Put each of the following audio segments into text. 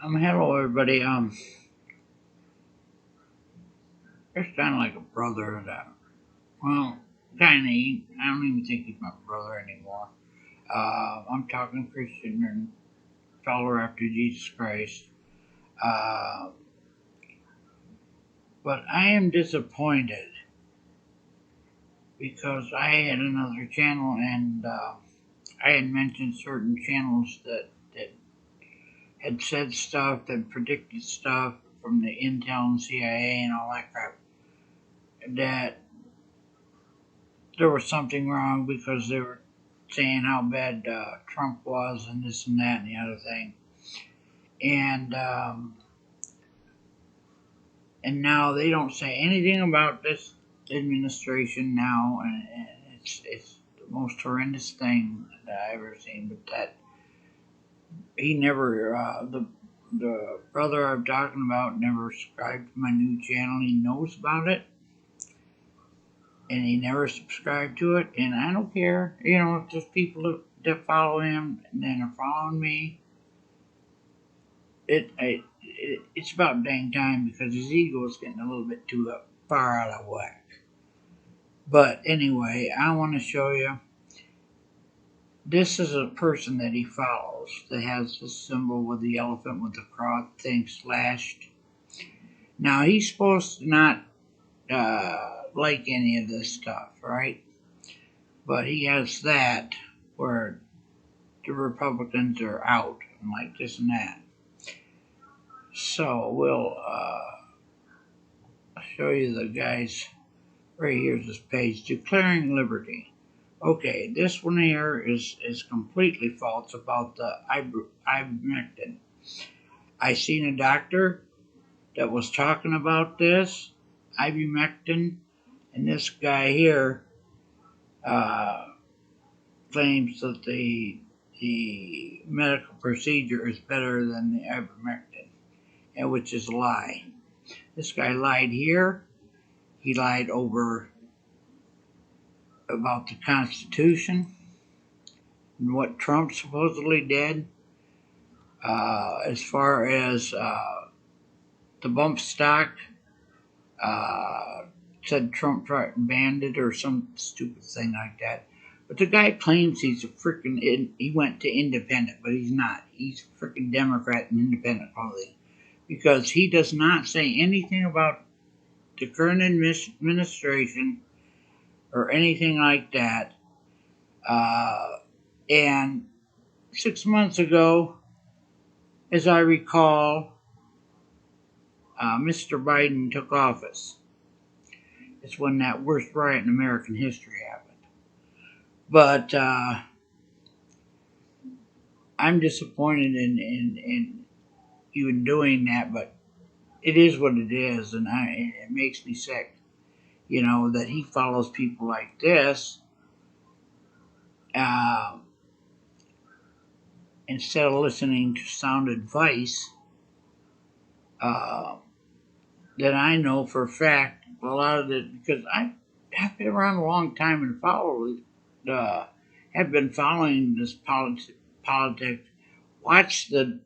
Hello everybody. It's kind of like a brother that, well, kind of. I don't even think he's my brother anymore. I'm talking Christian and follower after Jesus Christ. Uh, but I am disappointed because I had another channel and I had mentioned certain channels that had said stuff, that predicted stuff from the Intel and CIA and all that crap. That there was something wrong because they were saying how bad Trump was and this and that and the other thing. And now they don't say anything about this administration now, and it's the most horrendous thing that I've ever seen. But that he never the brother I'm talking about never subscribed to my new channel. He knows about it, and he never subscribed to it. And I don't care, if there's people that follow him and then are following me. It's about dang time because his ego is getting a little bit too far out of whack. But anyway, I want to show you. This is a person that he follows that has this symbol with the elephant with the cross thing slashed. Now he's supposed to not like any of this stuff, right? But he has that where the Republicans are out and like this and that. So we'll show you the guys. Right here's this page, Declaring Liberty. Okay, this one here is completely false about the ivermectin. I seen a doctor that was talking about this ivermectin, and this guy here claims that the medical procedure is better than the ivermectin, and which is a lie. This guy lied here. He lied over about the Constitution and what Trump supposedly did. As far as the bump stock, said Trump banned it or some stupid thing like that. But the guy claims he's a he went to independent, but he's not. He's a freaking Democrat and independent only. Because he does not say anything about the current administration or anything like that. And 6 months ago, as I recall, Mr. Biden took office. It's when that worst riot in American history happened. But I'm disappointed in even doing that, but it is what it is, and it makes me sick, that he follows people like this instead of listening to sound advice that I know for a fact a lot of it, because I've been around a long time and have been following this politics. Watch the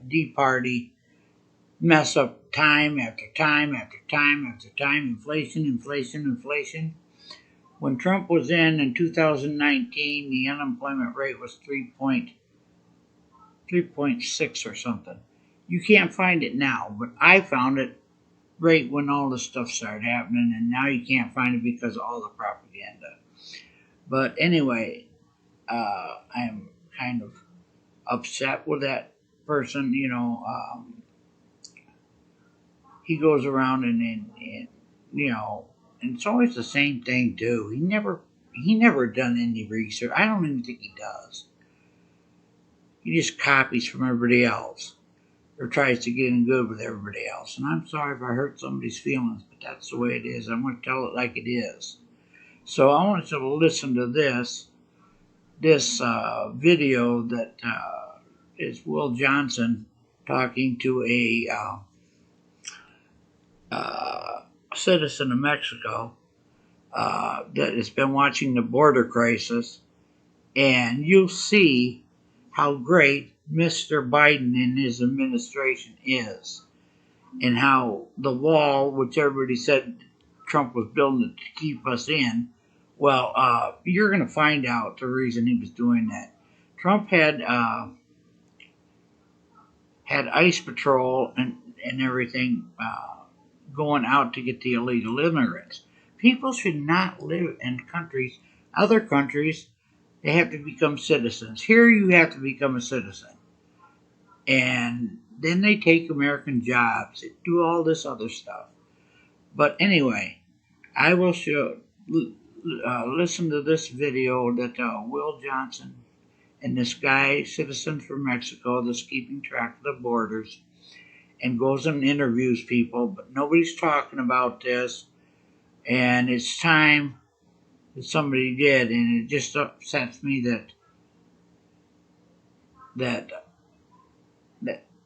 D Party mess up time after time after time after time. Inflation. When Trump was in 2019, the unemployment rate was 3.6 or something. You can't find it now, but I found it right when all this stuff started happening, and now you can't find it because of all the propaganda. But anyway, I'm kind of upset with that person. He goes around and and it's always the same thing too. He never done any research. I don't even think he does. He just copies from everybody else or tries to get in good with everybody else. And I'm sorry if I hurt somebody's feelings, but that's the way it is. I'm going to tell it like it is. So I want you to listen to this video that is Will Johnson talking to a citizen of Mexico that has been watching the border crisis, and you'll see how great Mr. Biden and his administration is, and how the wall, which everybody said Trump was building it to keep us in, well, you're going to find out the reason he was doing that. Trump had ICE patrol and everything going out to get the illegal immigrants. People should not live in countries, other countries. They have to become citizens. Here you have to become a citizen. And then they take American jobs. They do all this other stuff. But anyway, I will listen to this video that Will Johnson and this guy, citizen from Mexico, that's keeping track of the borders, and goes and interviews people, but nobody's talking about this. And it's time that somebody did, and it just upsets me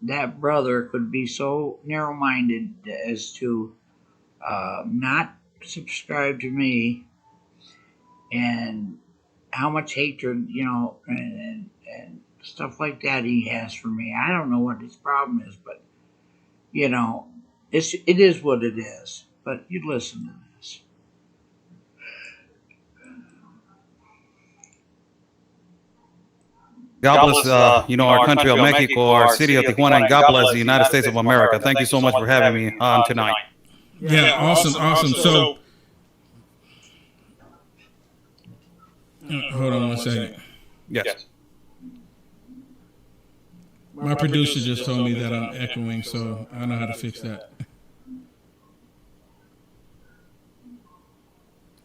that brother could be so narrow-minded as to not subscribe to me, and how much hatred, and stuff like that he has for me. I don't know what his problem is, but it is what it is. But you listen to this. God bless, our country of Mexico, our city of Tijuana, and God bless the United States of America. Thank you so much for having me on tonight. Yeah, awesome. So, hold on one second. Yes. My producer just told me that I'm echoing, so I know how to fix that.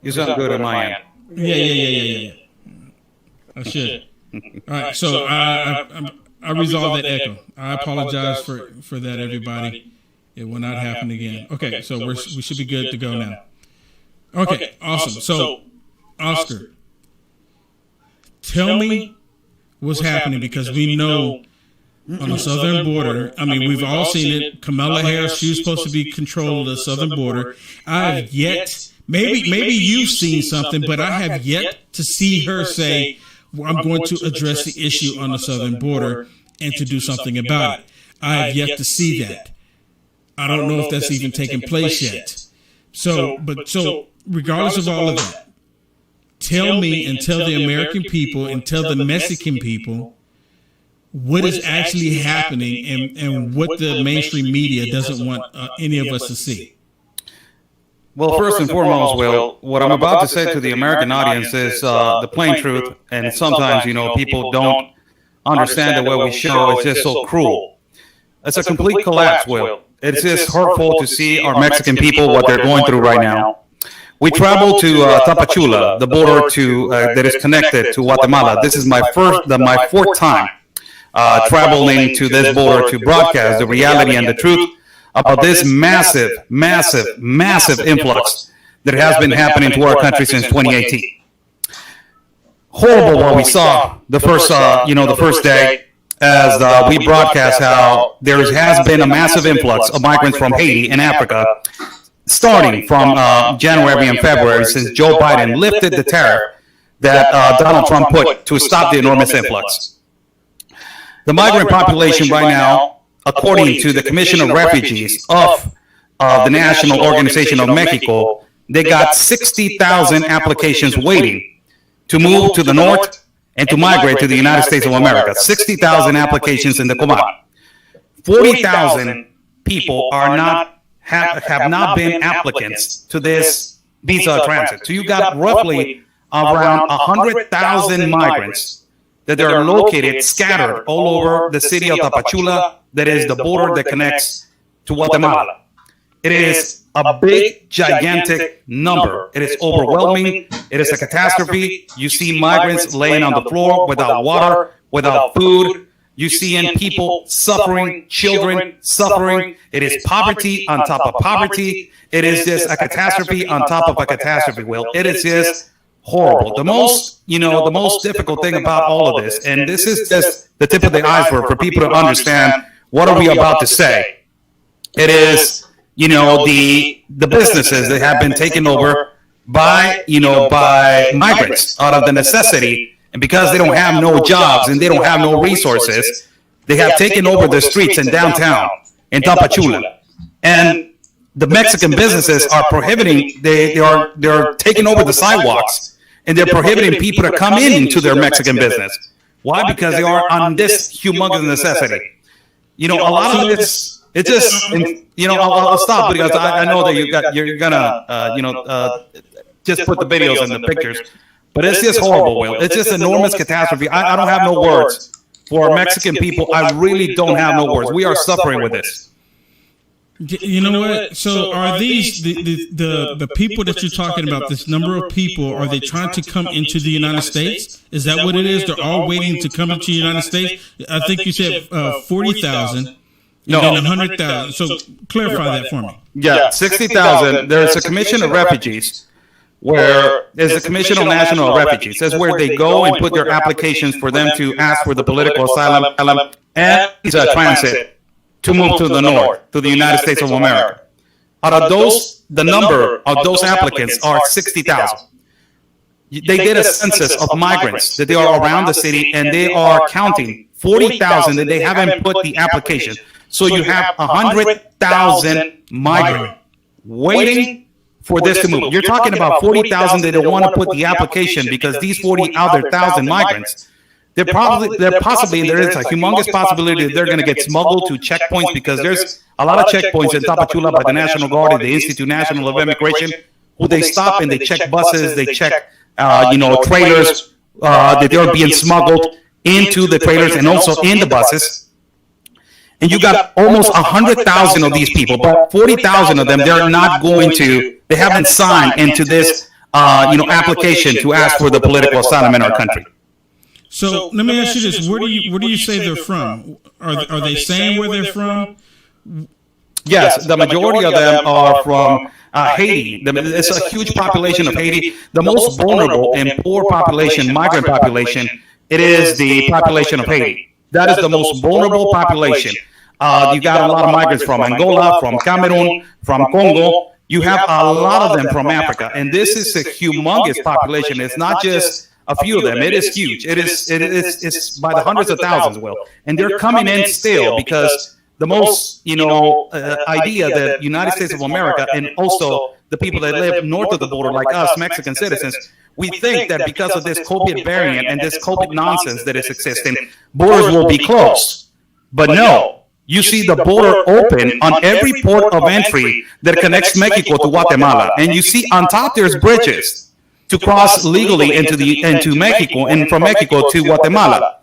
You sound good on my end. Yeah. I should. All right, so I resolved that echo. I apologize for that, everybody. It will not happen again. Okay, so we should be good to go now. Okay, awesome. So, Oscar, tell me what's happening, because we know on the southern border, I mean, we've all seen it. Kamala Harris, she was supposed to be controlling the southern border. I've yet, maybe you've seen something, but I have yet to see her say, I'm going to address the issue on the southern border and to do something about it. I have yet to see that. I don't know if that's even taken place yet. So regardless of all of that, tell me and tell the American people and tell the Mexican people what is actually happening and what the mainstream media doesn't want any of us to see. Well, first and foremost, Will, what I'm about to say to the American audience is the plain truth, and sometimes, people don't understand the way we show. It's just so cruel. It's a complete collapse, Will. It's just hurtful to see our Mexican people, what they're going through right now. We traveled to Tapachula, the border that is connected to Guatemala. This is my fourth time traveling to this border to broadcast the reality and the truth about this massive influx that has been happening to our country since 2018. Horrible what we saw the first day as we broadcast how there has been a massive influx of migrants from Haiti and Africa, starting from January and February, since Joe Biden lifted the tariff that Donald Trump put to stop the enormous influx. The migrant population right now, according to the Commission of Refugees of the National Organization of Mexico, they got 60,000 applications waiting to move to the north and to migrate to the United States of America. 60,000 applications in the Comal. 40,000 people have not been applicants to this visa transit. So you got roughly around 100,000 migrants that are located, scattered all over the city of Tapachula, that is the border that connects to Guatemala. It is a big, gigantic number. It is overwhelming. It is a catastrophe. You see migrants laying on the floor without water, without food. You see people suffering, children suffering. It is poverty on top of poverty. It is just a catastrophe on top of a catastrophe, Will. It is just horrible. The most difficult thing about all of this, and this is just the tip of the iceberg for people to understand what are we about to say. It is, the businesses that have been taken over by migrants out of the necessity, and because they don't have no jobs and they don't have no resources, They have taken over the streets in downtown in Tapachula, and the Mexican businesses are prohibiting. They're taking over the sidewalks, and they're prohibiting people to come into their Mexican business. Why? Because they are on this humongous necessity. You know, a lot of this. It's just, you know, I'll stop because I know that you're gonna just put the videos and the pictures, but it's just horrible, Will. It's just enormous catastrophe. I don't have no words for Mexican people. I really don't have no words. We are suffering with this. You know what? So are these the people that you're talking about? This number of people, are they trying to come into the United States? Is that what it is? They're all waiting to come into the United States. I think you said 40,000. No, 100,000. So clarify that for me. Yeah, 60,000. There's a commission of refugees, where there's a commission on national refugees. That's where they go and put their applications for them to ask for the political asylum and visa transit to move to the north, to the United States of America. Out of those, the number of those applicants are 60,000. They did a census of migrants that they are around the city, and they are counting 40,000 that they haven't put the application. So you have 100,000 migrants waiting for this to move. You're talking about 40,000 that don't want to put the application because these 40,000 migrants, there is a humongous possibility that they're going to get smuggled to checkpoints, because there's a lot of checkpoints in Tapachula by the National Guard and the Institute National of Immigration, who they stop and they check buses, they check trailers that they're being smuggled into the trailers and also in the buses. And you got almost 100,000 of these people, but 40,000 of them, they haven't signed into this application to ask for the political asylum in our country. So let me ask you this: where do you say they're from? Are they saying where they're from? Yes, the majority of them are from Haiti. It's a huge population of Haiti. The most vulnerable and poor population, migrant population, it is the population of Haiti. That is the most vulnerable population. You got a lot of migrants from Angola, from Cameroon, from Congo. You have a lot of them from Africa, and this is a humongous population. It's not just a few of them. It is huge. It's by the hundreds of thousands, Will, and they're coming in still because the most idea that United States of America and also the people that live north of the border, like us, Mexican citizens, we think that because of this COVID variant and this COVID nonsense that is existing, borders will be closed. But no, you see the border open on every port of entry that connects Mexico to Guatemala, and you see on top there's bridges to cross legally into Mexico and from Mexico to Guatemala.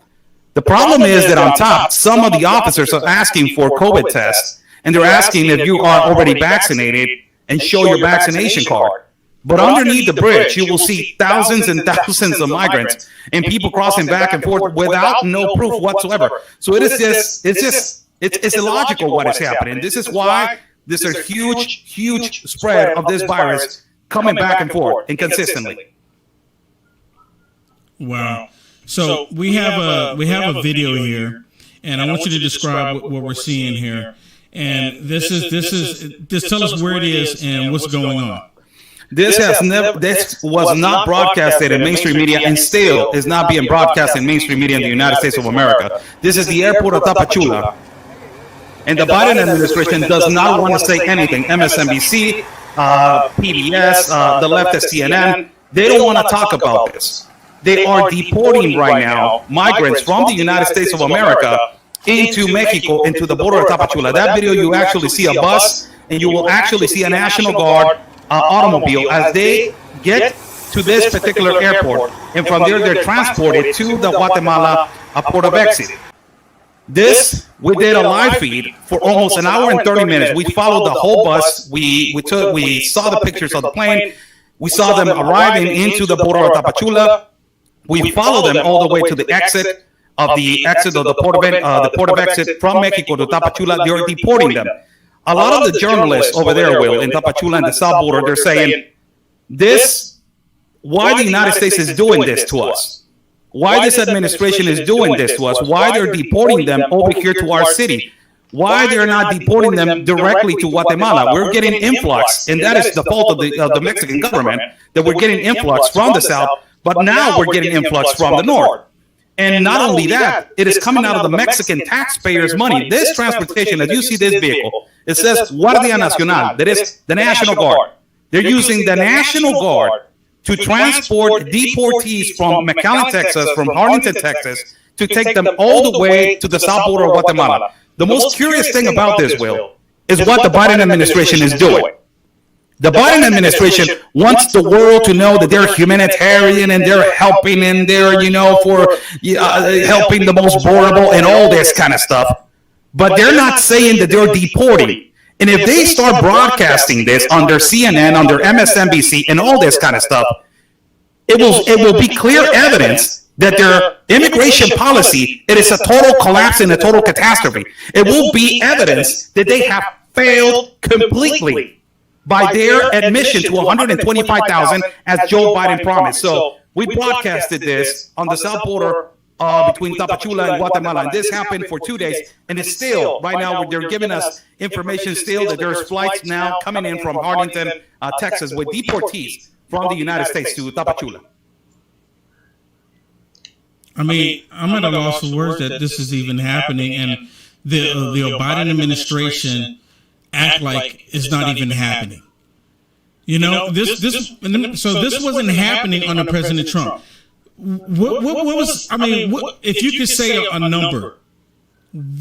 The problem is that on top, some of the officers are asking for COVID tests, and they're asking if you are already vaccinated and show your vaccination card. But underneath the bridge, you will see thousands and thousands of migrants and people crossing back and forth without no proof whatsoever. So it's illogical what is happening. This is why there's a huge spread of this virus coming back and forth inconsistently. Wow. So we have a video here, and I want you to describe what we're seeing here. And this is tell us where it is and what's going on. This was not broadcasted in mainstream media, and still is not being broadcast in mainstream media in the United States of America. This is the airport of Tapachula, and the Biden administration does not want to say anything. MSNBC, PBS, the leftist CNN, they don't want to talk about this. They are deporting right now migrants from the United States of America into Mexico, into the border of Tapachula. That video, you actually see a bus, and you will actually see a National Guard automobile as they get to this particular airport, and from there they're transported to the Guatemala port of exit. This, we did a live feed for almost an hour and 30 minutes. We followed the whole bus. We saw the pictures of the plane. We saw them arriving into the border of Tapachula. We followed them all the way to the exit of the port of exit from Mexico to Tapachula. They are deporting them. A lot of the journalists over there, Will, in Tapachula and the south border, they're saying why the United States is doing this to us, why this administration is doing this to us, why they're deporting them over here to our city, why they're not deporting them directly to Guatemala. We're getting influx, and that is the fault of the Mexican government, that we're getting influx from the south, but now we're getting influx from the north. And not only that, it is coming out of the Mexican taxpayers' money. This transportation, as you see this vehicle, it says Guardia Nacional. That is the National Guard. They're using the National Guard to transport deportees from McAllen, Texas, from Harlingen, Texas, to take them all the way to the south border of Guatemala. The most curious thing about this, Will, is what the Biden administration is doing. The Biden administration wants the world to know that they're humanitarian and they're helping and they're, for helping the most vulnerable and all this kind of stuff. But they're not saying that they're deporting. And if they start broadcasting this on their CNN, on their MSNBC, and all this kind of stuff, it will be clear evidence that their immigration policy, it is a total collapse and a total catastrophe. It will be evidence that they have failed completely by their admission to 125,000 as Joe Biden promised. So we broadcasted this on the south border between Tapachula and Guatemala, and this happened for 2 days, and it's still, right now, they're giving us information still that there's flights now coming in from Harlingen, Texas, with deportees from the United States to Tapachula. I mean, I'm at a loss for words that this is even happening, and the Biden administration act like it's not even happening. This wasn't happening under President Trump. What was? I mean, if you could say a number,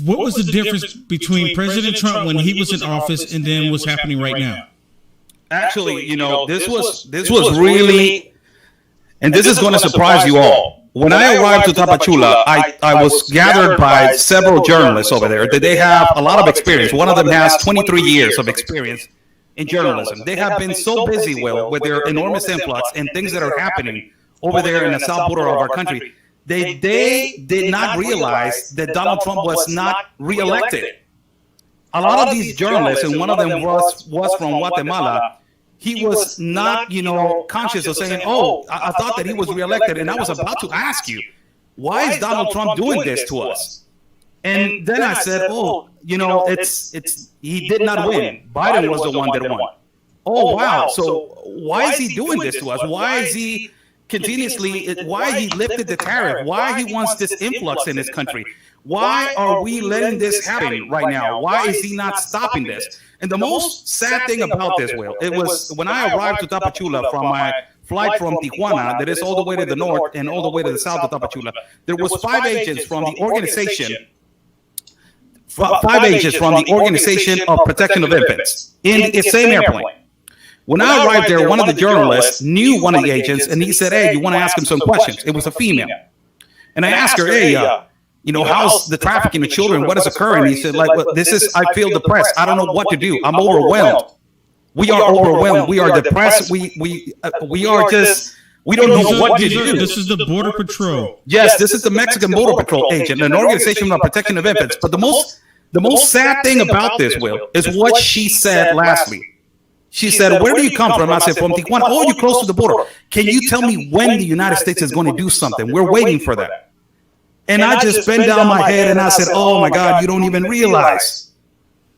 what was the difference between President Trump when he was in office and then what's happening right now? Actually, this was really, and this is going to surprise you all. When I arrived to Tapachula, I was gathered by several journalists over there that they have a lot of experience. One of them has 23 years of experience in journalism. They have been so busy, Will, with their enormous influx and things that are happening over there in the south border of our country. They did not realize that Donald Trump was not reelected. A lot of these journalists, and one of them was from Guatemala, he was not, conscious of saying, I thought that he was reelected. And I was about to ask you, why is Donald Trump doing this to us? And then I said, he did not win. Biden was the one that won. Oh, wow. So why is he doing this to us? Why is he why he lifted the tariff? Why he wants this influx in this country? Why are we letting this happen right now? Why is he not stopping this? And the most sad thing about this, Will, it was when I arrived to Tapachula from my flight from Tijuana, that is all the way to the north and all the way to the south of Tapachula, there was 5 agents from the organization, 5 agents from the Organization of Protection of Infants in the same airplane. When I arrived there, one of the journalists knew one of the agents, and he said, "Hey, you want to ask him some questions?" It was a female. And I asked her, "Hey, how's the trafficking of children? What is occurring?" He said, I feel depressed. I don't know what to do. I'm overwhelmed. We are overwhelmed. We are depressed. We don't know what to do. This is the Border Patrol. Yes, this is the Mexican Border Patrol agent, an organization of protection of infants. But the most sad thing about this, Will, is what she said lastly. She said, "Where do you come from?" I said, "From Tijuana." "Oh, you're close to the border. Can you tell me when the United States is going to do something? We're waiting for that." And I just bent down my head and I said, "Oh my God, you don't even realize."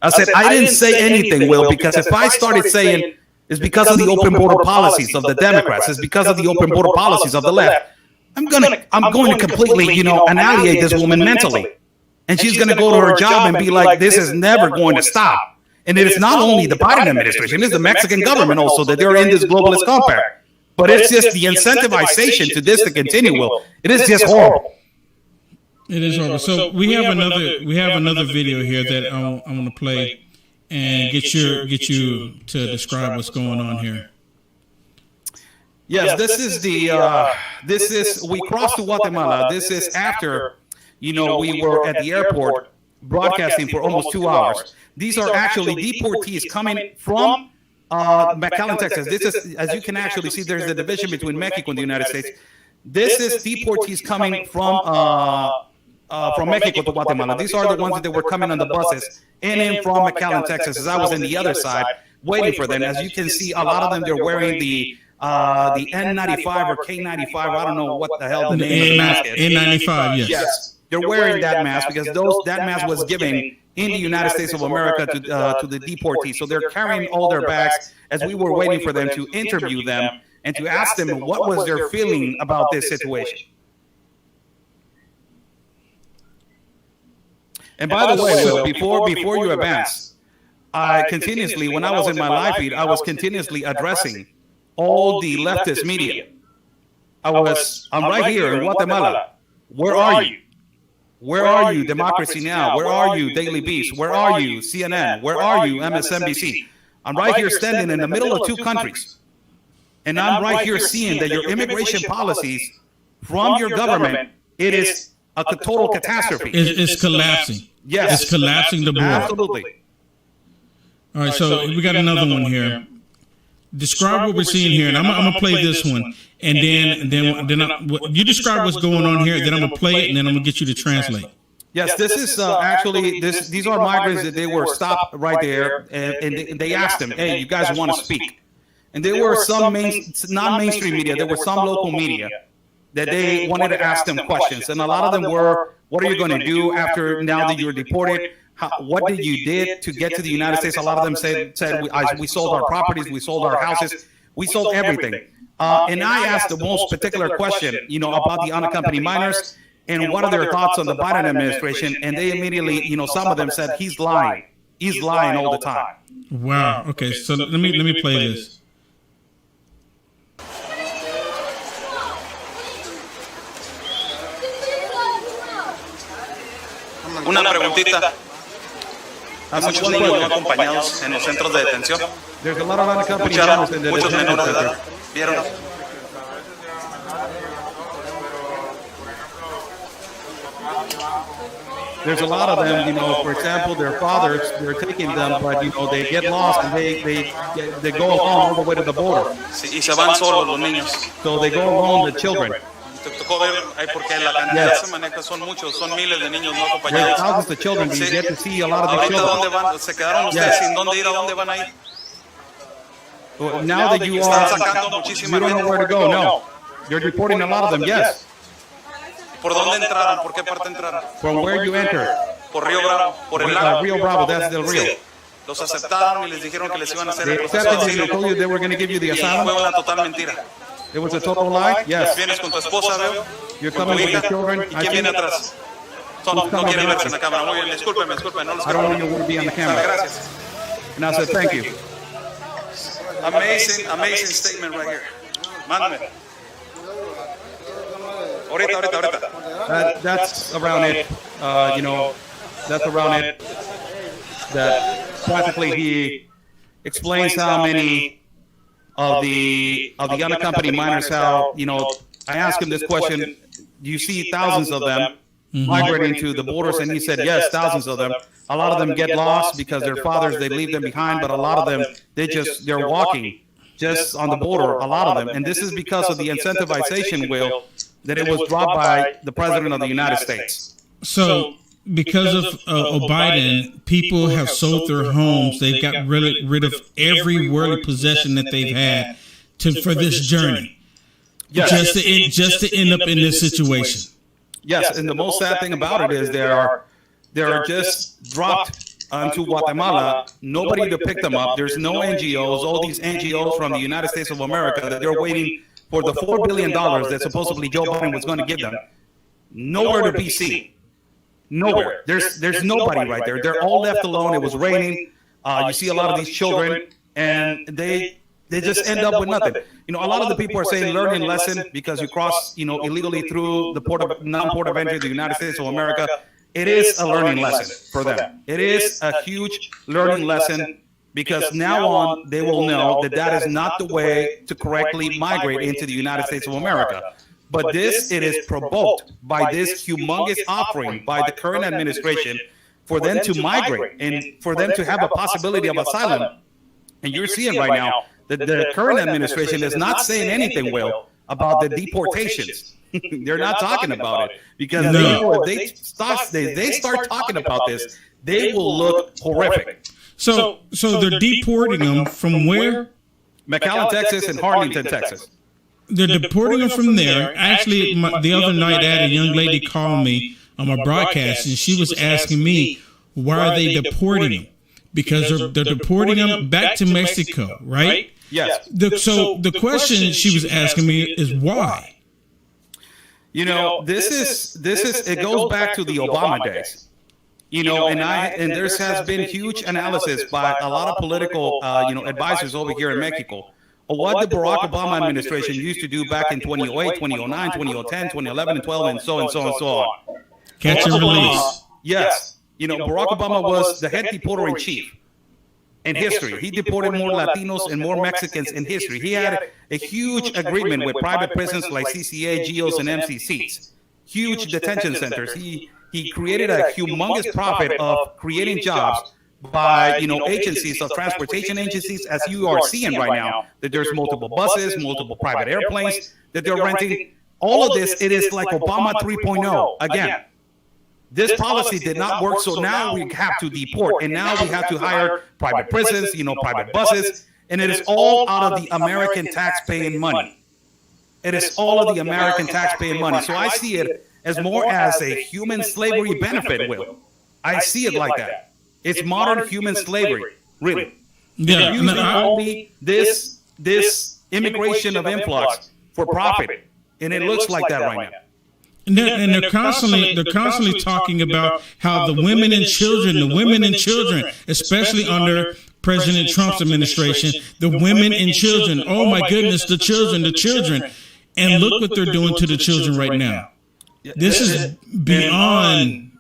I said, "I didn't say anything, Will, because if I started saying it's because of the open border policies of the Democrats, it's because of the open border policies of the left, I'm going to completely, annihilate this woman mentally. And she's going to go to her job and be like, this is never going to stop. And it is not only the Biden administration, it's the Mexican government also that they're in this globalist compact. But it's just the incentivization to this to continue, Will. It is just horrible. It is horrible. So we have another video here that I want to play and get you to describe what's going on here. Yes, we crossed to Guatemala. This is after, we were at the airport broadcasting for almost 2 hours. These are actually deportees coming from McAllen, Texas. This is, as you can actually see, there's a division between Mexico and the United States. This is deportees coming from Mexico to Guatemala. These are the ones that were coming on the buses in from McAllen, Texas. As I was on the other side waiting for them. As you can see, a lot of them, they're wearing the N95 or K95. I don't know what the hell the name of the mask is. N95, yes. Yes. They're wearing that mask because that mask was given in the United States of America to the deportees. So they're carrying all their bags as we were waiting for them to interview them and to ask them what was their feeling about this situation. And by the way, Will, before you advance, I continuously, when I was in my live feed, I was continuously addressing all the leftist media. I'm right here in Guatemala. Where are you? Where are you, Democracy Now? Where are you, Daily Beast? Where are you, CNN? Where are you, MSNBC? I'm right here standing in the middle of two countries. And I'm right here seeing that your immigration policies from your government, it is a total catastrophe. It's collapsing. Yes. It's collapsing the border. Absolutely. All right, so we got another one here. Describe what we're seeing here, and I'm gonna play this one, and then you describe what's going on here. Then I'm gonna play it, and then I'm gonna get you to translate. Yes, this is actually these are migrants that they were stopped right there, and they asked them, "Hey, you guys want to speak?" And there were some non-mainstream media, there were some local media that they wanted to ask them questions, and a lot of them were, "What are you going to do after now that you're deported? What did you did to get to the United States?" A lot of them said we sold our properties, we sold our houses, we sold everything. And I asked the most particular question, about the unaccompanied minors and what are their thoughts on the Biden administration. And they immediately, some of them said he's lying. He's lying all the time. Wow. Okay. So let me play this. Una preguntita. Hay muchos niños no acompañados en los centros de detención. There's a lot of unaccompanied minors in the Muchos detention menores de edad. center. ¿Vieron? There's a lot of them, for example, their fathers, they're taking them, but, they get lost and they go alone all the way to the border. Sí, y se van solos los niños. So they go alone, the children. Te tocó ver ahí porque la cantidad se maneja, son muchos, son miles de niños no There's acompañados. thousands of children, but you get to see a lot of the Ahorita dónde children. van, se quedaron ustedes sin dónde ir, a dónde van a ir. Now that you Están are, sacando you muchísima don't know gente. where to go, no. You're deporting a lot of them, yes. ¿Por dónde entraron? ¿Por qué parte entraron? From where you enter. Por Río Bravo, por el lago. Rio Bravo, that's the Rio. Sí. Los aceptaron y les dijeron que les iban a hacer They el proceso de accepted you, they asilo. told you they were going to give you the Y fue asylum. una total mentira. It was a total lie, yes. Vienes con tu esposa, veo. You're Con tu coming with hija. your children. ¿Y quién viene atrás? No quiere verse en la cámara. Muy bien, discúlpeme, no los I don't want you to be on the camera. Gracias. And I said, thank you. Amazing statement right here. Mándame. Ahorita. That's around it. That's around it. That practically he explains how many of the unaccompanied minors, how, I asked him this question, do you see thousands of them migrating to the borders? And he said, yes, thousands of them. A lot of them get lost because their fathers, they leave them behind, but a lot of them, they're walking just on the border, a lot of them. And this is because of the incentivization, Will, that it was brought by the President of the United States. So because of Biden, people have sold their homes. They've got rid of every worldly possession that they've had for this journey. Yes. Just to end up in this situation. Yes, and the most sad thing about it is they are just dropped onto Guatemala. Nobody to pick them up. There's no NGOs. All these NGOs from the United States of America that they're waiting for the $4 billion that supposedly Joe Biden was going to give them. Nowhere to be seen. Nowhere. There's nobody right there. They're all left alone. It was raining. You see a lot of these children, and they just end up with nothing. A lot of the people are saying learning lesson because you cross, illegally through the non-port of entry of the United States of America. It is a learning lesson for them. It is a huge learning lesson because now on they will know that is not the way to correctly migrate into the United States of America. But it is provoked by this humongous offering by the current administration for them to migrate and for them to have a possibility of asylum. And you're seeing right now that the current administration is not saying anything, Will, about the deportations. They're not talking about it because they know if they start talking about this, they will look horrific. So they're deporting them from where? McAllen, Texas, and Harlingen, Texas. They're deporting them from there. Actually, the other night I had a young lady call me on my broadcast, and she was asking me, why are they deporting them? Because they're deporting them back to Mexico, right? Yes. So the question she was asking me is why? This is it goes back to the Obama days. and there has been huge analysis by a lot of political, advisors over here in Mexico of what the Barack Obama administration used to do back in 2008, 2009, 2010, 2011, and 12, and so on. Catch and release. Yes. Barack Obama was the head deporter in chief in history. He deported more Latinos and more Mexicans in history. He had a huge agreement with private prisons like CCA, GEOs, and MCCs. Huge detention centers. He created a humongous profit of creating jobs by agencies of transportation agencies, as you are seeing right now, that there's multiple buses, multiple private airplanes that they're renting. All of this, it is like Obama 3.0 again. This policy did not work, so now we have to deport, and now we have to hire private prisons, private buses, and it is all out of the American tax-paying money. It is all of the American tax-paying money. So I see it as more as a human slavery benefit, Will. I see it like that. It's modern human slavery, really. Yeah, They're using only this immigration of influx for profit, and it looks like that right now. And they're constantly talking about how the women and children, especially under President Trump's administration, the women and children. Oh my goodness, the children. And look what they're doing to the children right now. This is beyond.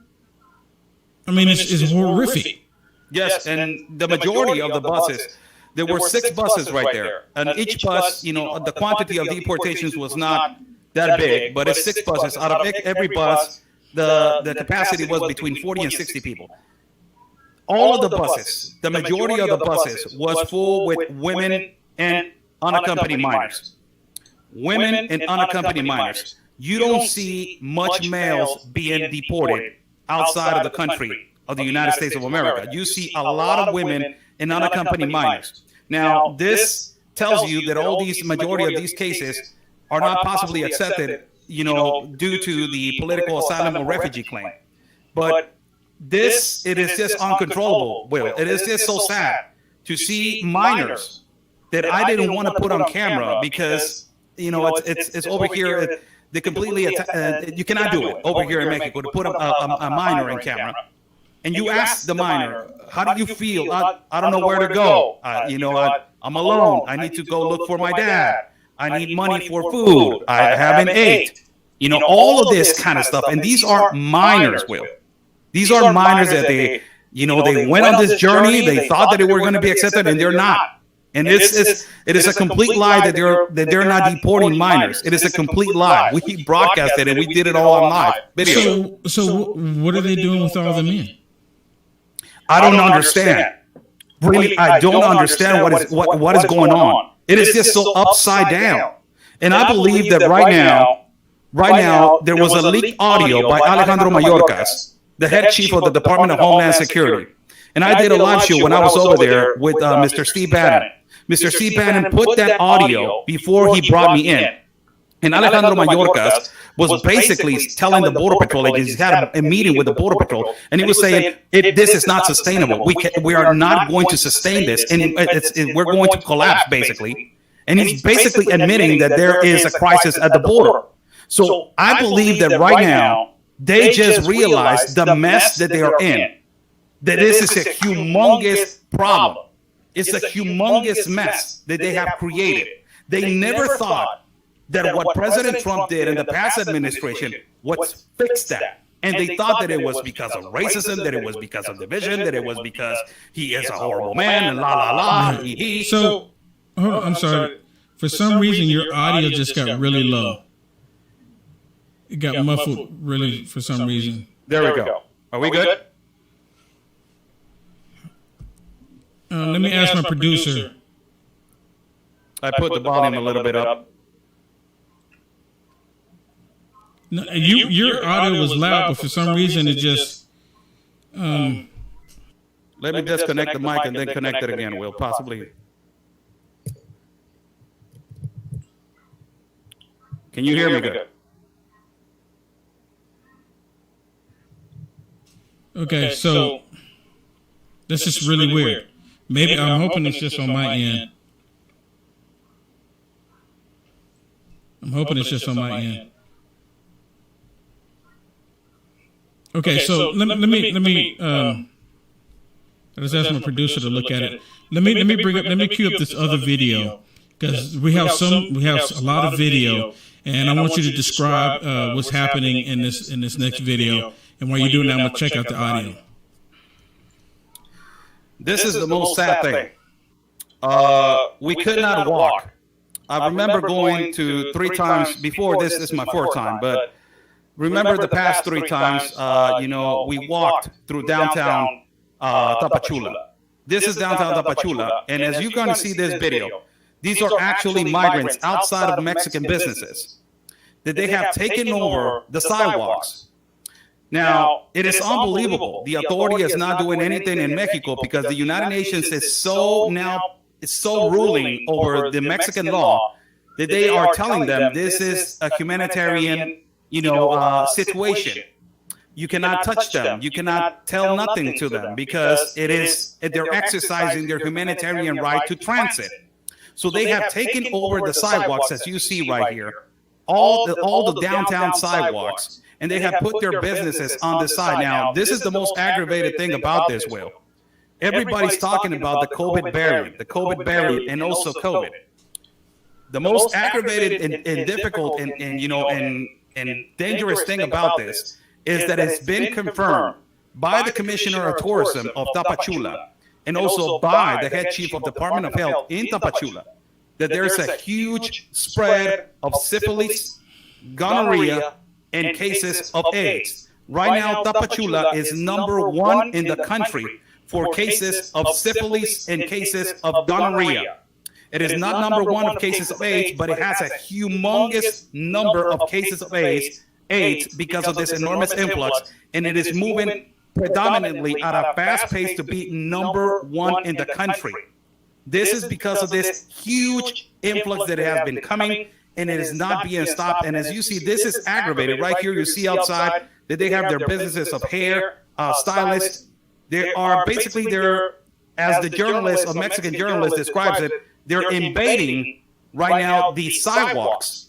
I mean, it's horrific. Yes, and the majority of the buses, there were 6 buses right there. And each bus, the quantity of deportations was not that big, but it's 6 buses. Out of every bus, the capacity was between 40 and 60 people. All of the buses, the majority of the buses was full with women and unaccompanied minors. Women and unaccompanied minors. You don't see much males being deported outside of the country of the United States of America. You see a lot of women and unaccompanied minors. Now, this tells you that all these majority of these cases are not possibly accepted, due to the political asylum or refugee claim. But it is just uncontrollable, Will. It is just so sad to see minors that I didn't want to put on camera because, it's over here. They completely, you cannot do it over here in Mexico to put a minor in camera. And you ask the minor, how do you feel? I don't know where to go. I'm alone. I need to go look for my dad. I need money for food. I haven't ate. All of this kind of stuff. And these are minors, Will. These are minors that they went on this journey. They thought that they were going to be accepted, and they're not. And it is a complete lie that they're not deporting minors. It is a complete lie. We broadcasted it. We did it all on live video. So what are they doing with all the men? I don't understand. Really, I don't understand what is going on. It is just so upside down. And I believe that right now, there was a leaked audio by Alejandro Mayorkas, the head chief of the Department of Homeland Security. And I did a live show when I was over there with Mr. Steve Bannon. Mr. Steve Bannon put that audio before he brought me in. And Alejandro Mayorkas was basically telling the Border Patrol agents, he had a meeting with the Border Patrol, and he was saying, this is not sustainable. We are not going to sustain this, and we're going to collapse, basically. And he's basically admitting that there is a crisis at the border. So I believe that right now, they just realized the mess that they are in, that this is a humongous problem. It's a humongous mess that they have created. They never thought that what President Trump did in the past administration was fix that. And they thought that it was because of racism, that it was because of division, that it was because he is a horrible man, and la, la, la, he. So, I'm sorry. For some reason, your audio just got really low. It got muffled really for some reason. There we go. Are we good? Let me ask my producer. I put the volume a little bit up. No, your audio was loud, but for some reason it just. Let me disconnect the mic and then connect it again. We'll possibly. Can you hear me good? Okay, so this is really weird. Maybe I'm hoping it's just on my end. I'm hoping it's just on my end. Okay, so let me let's ask my producer to look at it. Let me cue up this other video because we have a lot of video, and I want you to describe what's happening in this next video. And while you're doing that, I'm gonna check out the audio. This is the most sad thing. We could not walk. I remember going to 3 times before this. This is my 4th time, but remember the past 3 times, we walked through downtown Tapachula. This is downtown Tapachula, and as you're going to see this video, these are actually migrants outside of Mexican businesses that they have taken over the sidewalks. Now, it is unbelievable. The authority is not doing anything in Mexico because the United Nations is so ruling over the Mexican law that they are telling them this is a humanitarian, situation. You cannot touch them. You cannot tell nothing to them because they're exercising their humanitarian right to transit. So they have taken over the sidewalks, as you see right here, all the downtown sidewalks. And they have put their businesses on the side. Now, this is the most aggravated thing about this, Will. Everybody's talking about the COVID variant, and also COVID. The most aggravated and difficult and dangerous thing about this is that it's been confirmed by the Commissioner of Tourism of Tapachula and also by the head chief of Department of Health in Tapachula that there's a huge spread of syphilis, gonorrhea, and cases of AIDS. Right now, Tapachula is #1 in the country for cases of syphilis and cases of gonorrhea. It is not #1 of cases of AIDS, but it has a humongous number of cases of AIDS because of this enormous influx, and it is moving predominantly at a fast pace to be #1 in the country. This is because of this huge influx that has been coming, and it is not being stopped. And as you see, this is aggravated. Right here, you see outside that they have their businesses of hair, stylists. They are basically, as the journalist, a Mexican journalist describes it, they're invading right now the sidewalks.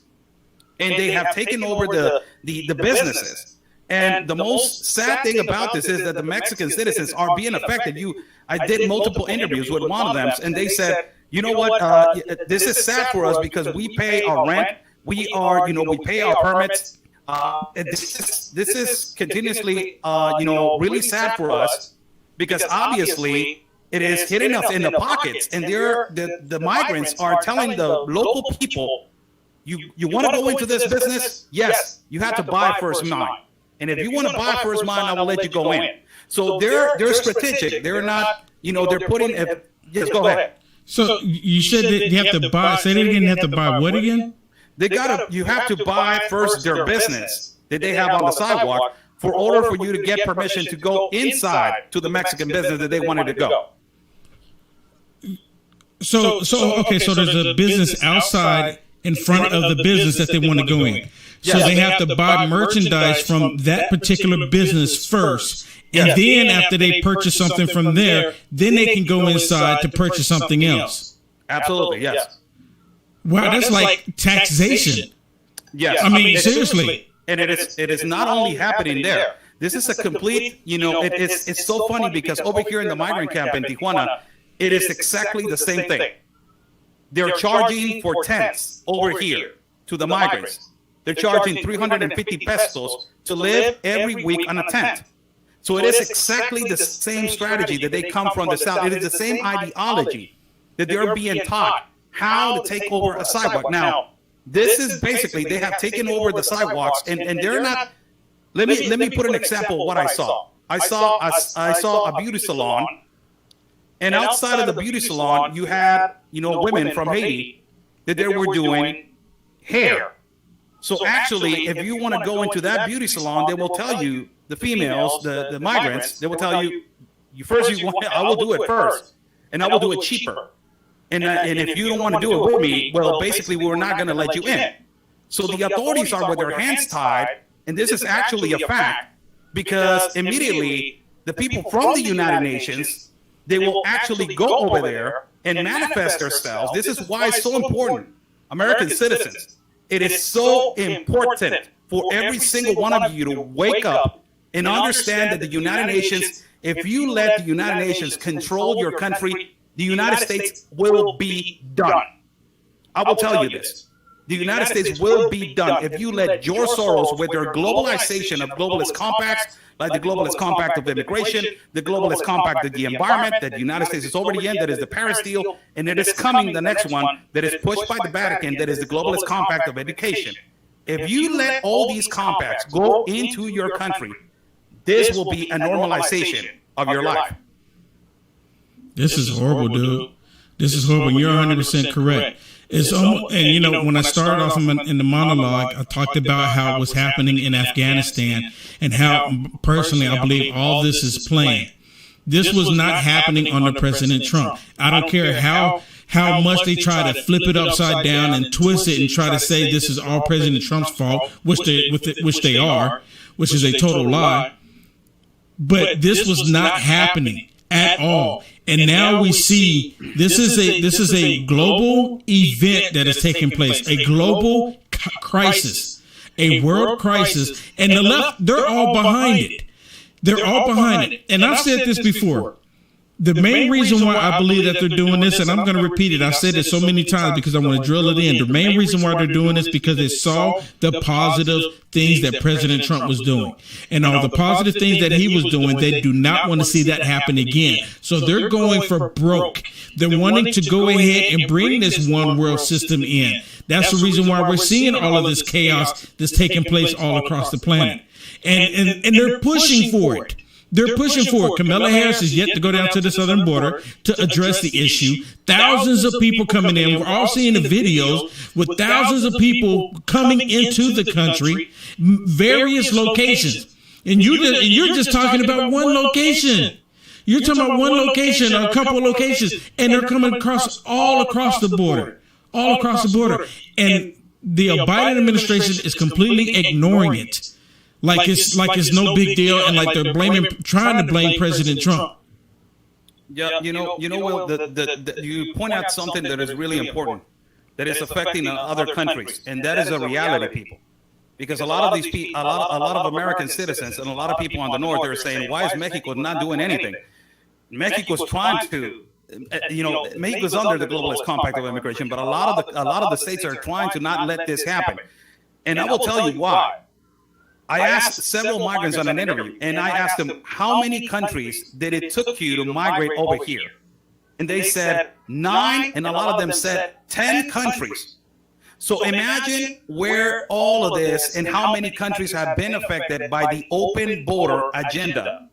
And they have taken over the businesses. And the most sad thing about this is that the Mexican citizens are being affected. I did multiple interviews with one of them, and they said, you know what? This is sad for us because we pay our rent. We pay our permits. This is continuously, really sad for us because obviously it is hitting us in the pockets. And the migrants are telling the local people, you want to go into this business? Yes, you have to buy first mine. And if you want to buy first mine, I will let you go in. So they're strategic. They're not, they're putting. Yes, go ahead. So you said that you have to buy. Say that again. You have to buy what again? You have to buy first their business that they have on the sidewalk for order for you to get permission to go inside to the Mexican business that they wanted to go. So there's a business outside in front of the business that they want to go in. So they have to buy merchandise from that particular business first. And then after they purchase something from there, then they can go inside to purchase something else. Absolutely, yes. Wow, that's like taxation. Yes. I mean, seriously. And it is not only happening there. This is a complete, it's so funny because over here in the migrant camp in Tijuana, it is exactly the same thing. They're charging for tents over here to the migrants. They're charging 350 pesos to live every week on a tent. So it is exactly the same strategy that they come from the South. It is the same ideology that they're being taught how to take over a sidewalk. Now, this is basically, they have taken over the sidewalks and they're not, let me put an example of what I saw. I saw a beauty salon, and outside of the beauty salon, you had, women from Haiti that they were doing hair. So actually, if you want to go into that beauty salon, they will tell you, the females, the migrants, they will tell you, I will do it first, and I will do it cheaper. And if you don't want to do it with me, well, basically, we're not going to let you in. So the authorities are with their hands tied, and this is actually a fact, because immediately, the people from the United Nations, they will actually go over there and manifest themselves. This is why it's so important, American citizens. It is so important for every single one of you to wake up and understand that the United Nations, if you let the United Nations control your country, the United States will be done. I will tell you this. The United States will be done if you let George Soros, with their globalization of globalist compacts, like the globalist compact of immigration, the globalist compact of the environment that the United States is already in, that is the Paris deal, and it is coming, the next one, that is pushed by the Vatican, that is the globalist compact of education. If you let all these compacts go into your country, this will be a normalization of your life. This is horrible, dude. This is horrible. You're 100% correct. It's almost, and you know, when I started off in the monologue, I talked about how it was happening in Afghanistan and how, personally, I believe all this is planned. This was not happening under President Trump. I don't care how much they try to flip it upside down and twist it and try to say this is all President Trump's fault, which they are, which is a total lie. But this was not happening at all. And now we see this is a global event that is taking place, a global crisis, a world crisis, and the left, they're all behind it. They're all behind it. And I've said this before. The main reason why I believe that they're doing this, and I'm going to repeat it, I've said it so many times because I want to drill it in. The main reason why they're doing this because they saw the positive things that President Trump was doing. And all the positive things that he was doing, they do not want to see that happen again. So they're going for broke. They're wanting to go ahead and bring this one world system in. That's the reason why we're seeing all of this chaos that's taking place all across the planet. And they're pushing for it. They're pushing for it. Kamala Harris is yet to go down to the southern border to address the issue. Thousands of people coming in. We're all seeing the videos with thousands of people coming into the country, various locations. And you're just talking about one location. You're talking about one location or a couple of locations, and they're coming all across the border, all across the border. And the Biden administration is completely ignoring it. Like it's no big deal, and like they're trying to blame President Trump. Yeah, you know, Will, you point out something that is really important, that is affecting other countries, and that is a reality, people. Because a lot of these people, a lot of American citizens, and a lot of people on the north, they're saying, "Why is Mexico not doing anything?" Mexico's trying to, Mexico's under the globalist compact of immigration, but a lot of the states are trying to not let this happen, and I will tell you why. I asked several migrants on an interview, and I asked them, how many countries did it took you to migrate over here? And they said 9, and a lot of them said 10 countries. So imagine where all of this and how many countries have been affected by the open border agenda,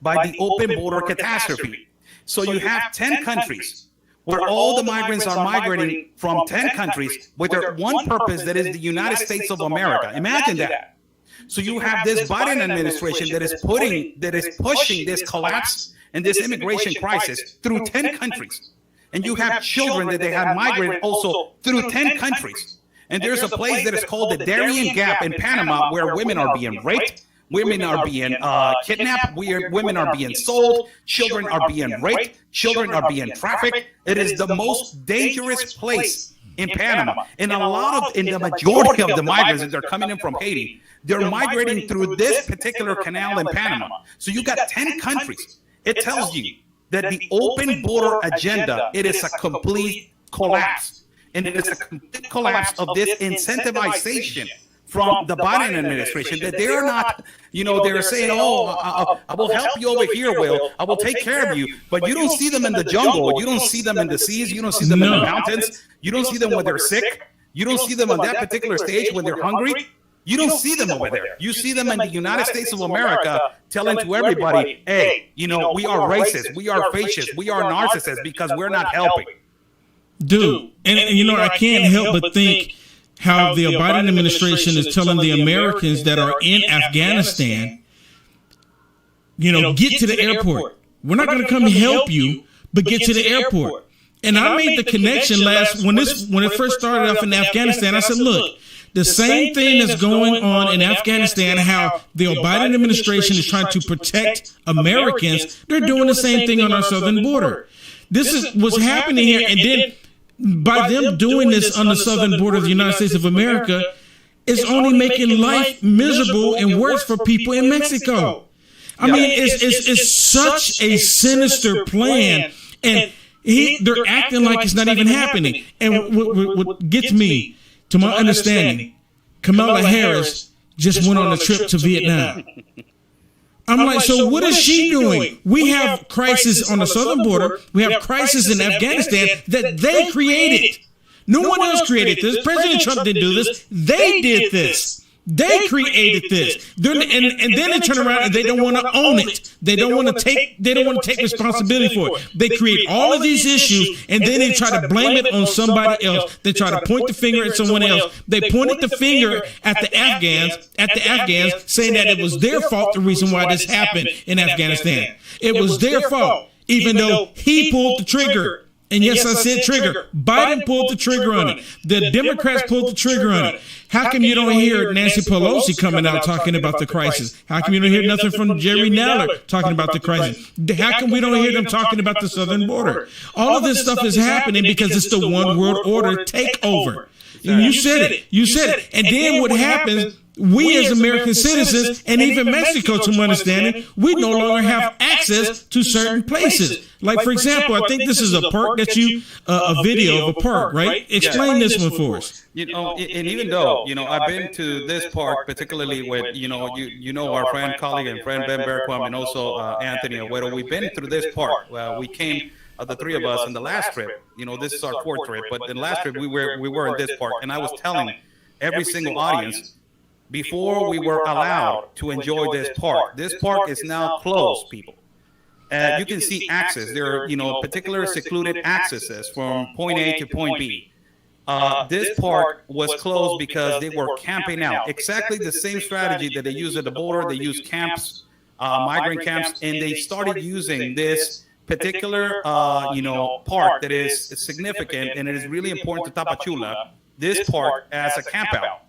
by the open border catastrophe. So you have 10 countries where all the migrants are migrating from 10 countries with their one purpose, that is the United States of America. Imagine that. So you have this Biden administration that is pushing this collapse and this immigration crisis through 10 countries. And you have children that they have migrated also through 10 countries. And there's a place that is called the Darien Gap in Panama where women are being raped, women are being kidnapped, women are being sold, children are being raped, children are being trafficked. It is the most dangerous place in Panama. And the majority of the migrants that are coming in from Haiti, they're migrating through this particular canal in Panama. So you got 10 countries. It tells you that the open border agenda, it is a complete collapse. And it is a complete collapse of this incentivization from the Biden administration, that they're not, they're saying, I will help you over here, Will. I will take care of you. But you don't see them in the jungle. You don't see them in the seas. You don't see them in the mountains. You don't see them when they're sick. You don't see them on that particular stage when they're hungry. You don't see them over there. You see them in the United States of America telling to everybody, hey, we are racist, we are fascist, we are narcissists because we're not helping. Dude, and I can't help but think how the Biden administration is telling the Americans that are in Afghanistan, get to the airport. We're not going to come help you, but get to the airport. And I made the connection when it first started off in Afghanistan. I said, look, the same thing that's going on in Afghanistan, how the Biden administration is trying to protect Americans, they're doing the same thing on our southern border. This is what's happening here. And then by them doing this on the southern border of the United States of America, is only making life miserable and worse for people in Mexico. I mean, it's such a sinister plan, and they're acting like it's not even happening. And what gets me, to my understanding, Kamala Harris just went on a trip to Vietnam. I'm like, so what is she doing? We have crisis on the southern border. We have crisis in Afghanistan that they created. No one else created this. President Trump didn't do this. They did this. They created this. And then they turn around and they don't want to own it. They don't want to take responsibility for it. They create all of these issues and then they try to blame it on somebody else. They try to point the finger at someone else. They pointed the finger at the Afghans, saying that it was their fault, the reason why this happened in Afghanistan. It was their fault, even though he pulled the trigger. And yes, I said trigger. Biden pulled the trigger on it. The Democrats pulled the trigger on it. How come you don't hear Nancy Pelosi coming out talking about the crisis? How come you don't hear nothing from Jerry Nadler talking about the crisis? How come we don't hear them talking about the southern border? All of this stuff is happening because it's the one world order takeover. And you said it. And then what happens, we as American citizens, and even Mexico to my understanding, we no longer have access to certain places. Like, for example, I think this is a park that a video of a park, right? Explain this one for us. And even though, I've been to this park, particularly with, our friend, colleague, and friend Ben Berquam, and also Anthony Agüero, we've been through this park. We came, the three of us, in the last trip. This is our fourth trip, but the last trip we were in this park, and I was telling every single audience, before we were allowed to enjoy this park is now closed, people. You can see access. There are, particular secluded accesses from point A to point B. This park was closed because they were camping out. Exactly the same strategy that they use at the border. They use camps, migrant camps, and they started using this particular, park that is significant, and it is really important to Tapachula, this park as a camp out.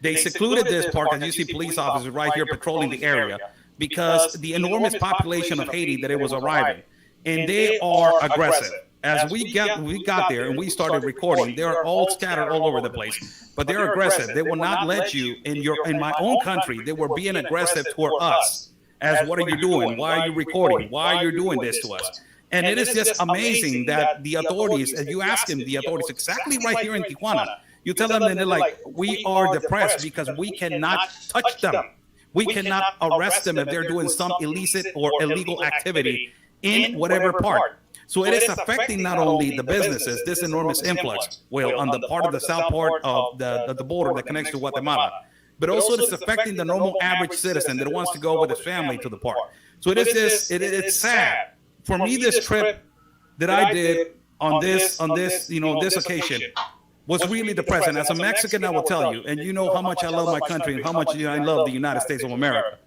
They secluded this park, as you see police officers right here patrolling the area, because the enormous population of Haiti that it was arriving, and they are aggressive. As we got there and we started recording, they're all scattered all over the place, but they're aggressive. They will not let you in my own country. They were being aggressive toward us. As what are you doing? Why are you recording? Why are you doing this to us? And it is just amazing that the authorities, and you ask them, the authorities exactly right here in Tijuana, you tell them, and they're like, we are depressed because we cannot touch them. We cannot arrest them if they're doing some illicit or illegal activity in whatever part. So it is affecting not only the businesses, this enormous influx, on the part of the south part of the border that connects to Guatemala, but also it's affecting the normal average citizen that wants to go with his family to the park. So it's sad. For me, this trip that I did on this occasion was really depressing. As a Mexican, I will tell you, and you know how much I love my country and how much I love the United States of America.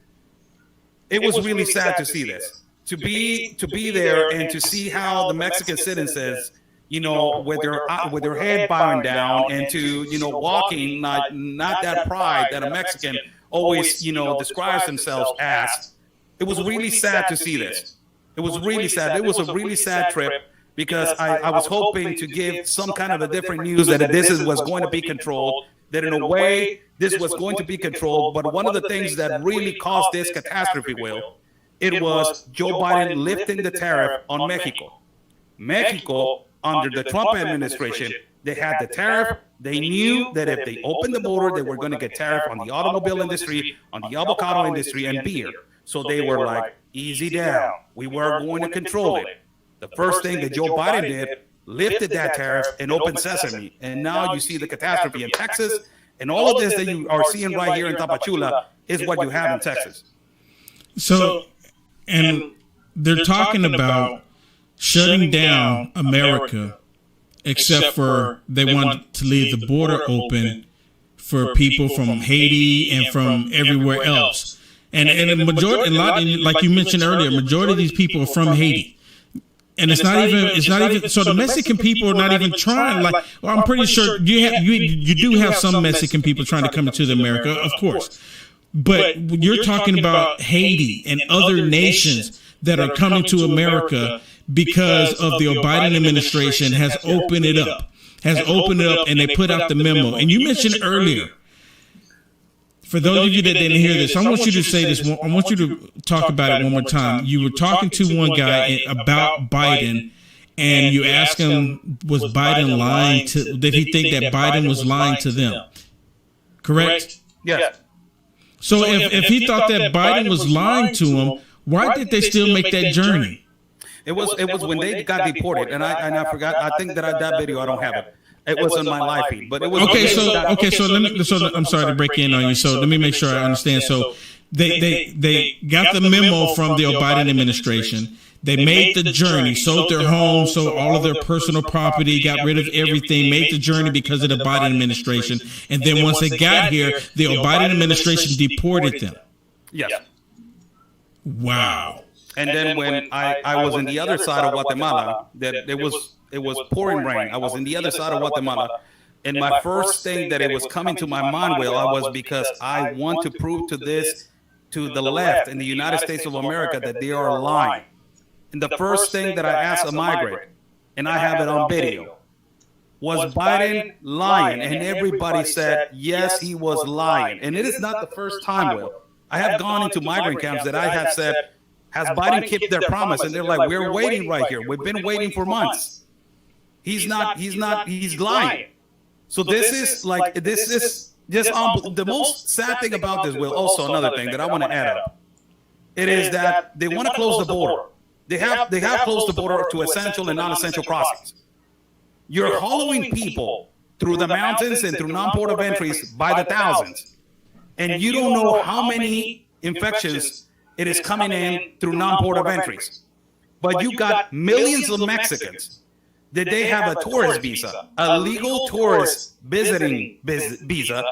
It was really sad to see this, to be there and to see how the Mexican citizens, with their head bowing down and to, walking, not that pride that a Mexican always, describes themselves as. It was really sad to see this. It was really sad. It was a really sad trip, because I was hoping to give some kind of a different news that this was going to be controlled, that in a way this was going to be controlled. But one of the things that really caused this catastrophe, it was Joe Biden lifting the tariff on Mexico. Mexico, under the Trump administration, they had the tariff. They knew that if they opened the border, they were going to get tariff on the automobile industry, on the avocado industry, and beer. So they were like, easy down. We were going to control it. The first thing that Joe Biden did, lifted that tariff and opened sesame. And now you see the catastrophe in Texas. And all of this that you are seeing right here in Tapachula is what you have in Texas. So, and they're talking about shutting down America, except for they want to leave the border open for people from Haiti and from everywhere else. And a majority, like you mentioned earlier, majority of these people are from Haiti. And it's not even, so the Mexican people are not even trying, I'm pretty sure you do have some Mexican people trying to come into America, of course. But you're talking about Haiti and other nations that are coming to America because of the Biden administration has opened it up, and they put out the memo. And you mentioned earlier for those of you that didn't hear this, I want you to say this. I want you to talk about it one more time. You were talking to one guy about Biden, and you asked him, was Biden lying to, did he think that Biden was lying to them? Correct? Yes. So if he thought that Biden was lying to him, why did they still make that journey? It was when they got deported, and I forgot. I think that video, I don't have it. It was on my live feed, but it was okay. So let me. So I'm sorry to break in on you. So let me make sure I understand. So they got the memo from the Biden administration. They made the journey, sold their home, sold all of their personal property, got rid of everything, made the journey because of the Biden administration. And then once they got here, the Biden administration deported them. Yes. Wow. And then when I was in the other side of Guatemala, that it was pouring rain. I was in the other side of Guatemala, and my first thing that it was coming to my mind, Will, was because I want to prove to the left in the United States of America that they are lying. And the first thing that I asked a migrant, and I have it on video, was Biden lying? And everybody said, yes, he was lying. And it is not the first time, Will. I have gone into migrant camps that I have said, has Biden kept their promise? And they're like, we're waiting right here. We've been waiting for months. He's lying. So this is just the most sad thing about this, Will, also another thing that I want to add up. It is that they want to close the border. They have closed the border to essential and non-essential crossings. You're hollowing people through the mountains and through non-port of entries by the thousands. And you don't know how many infections it is coming in through non-port of entries. But you got millions of Mexicans that they have a tourist visa, a legal tourist visiting visa,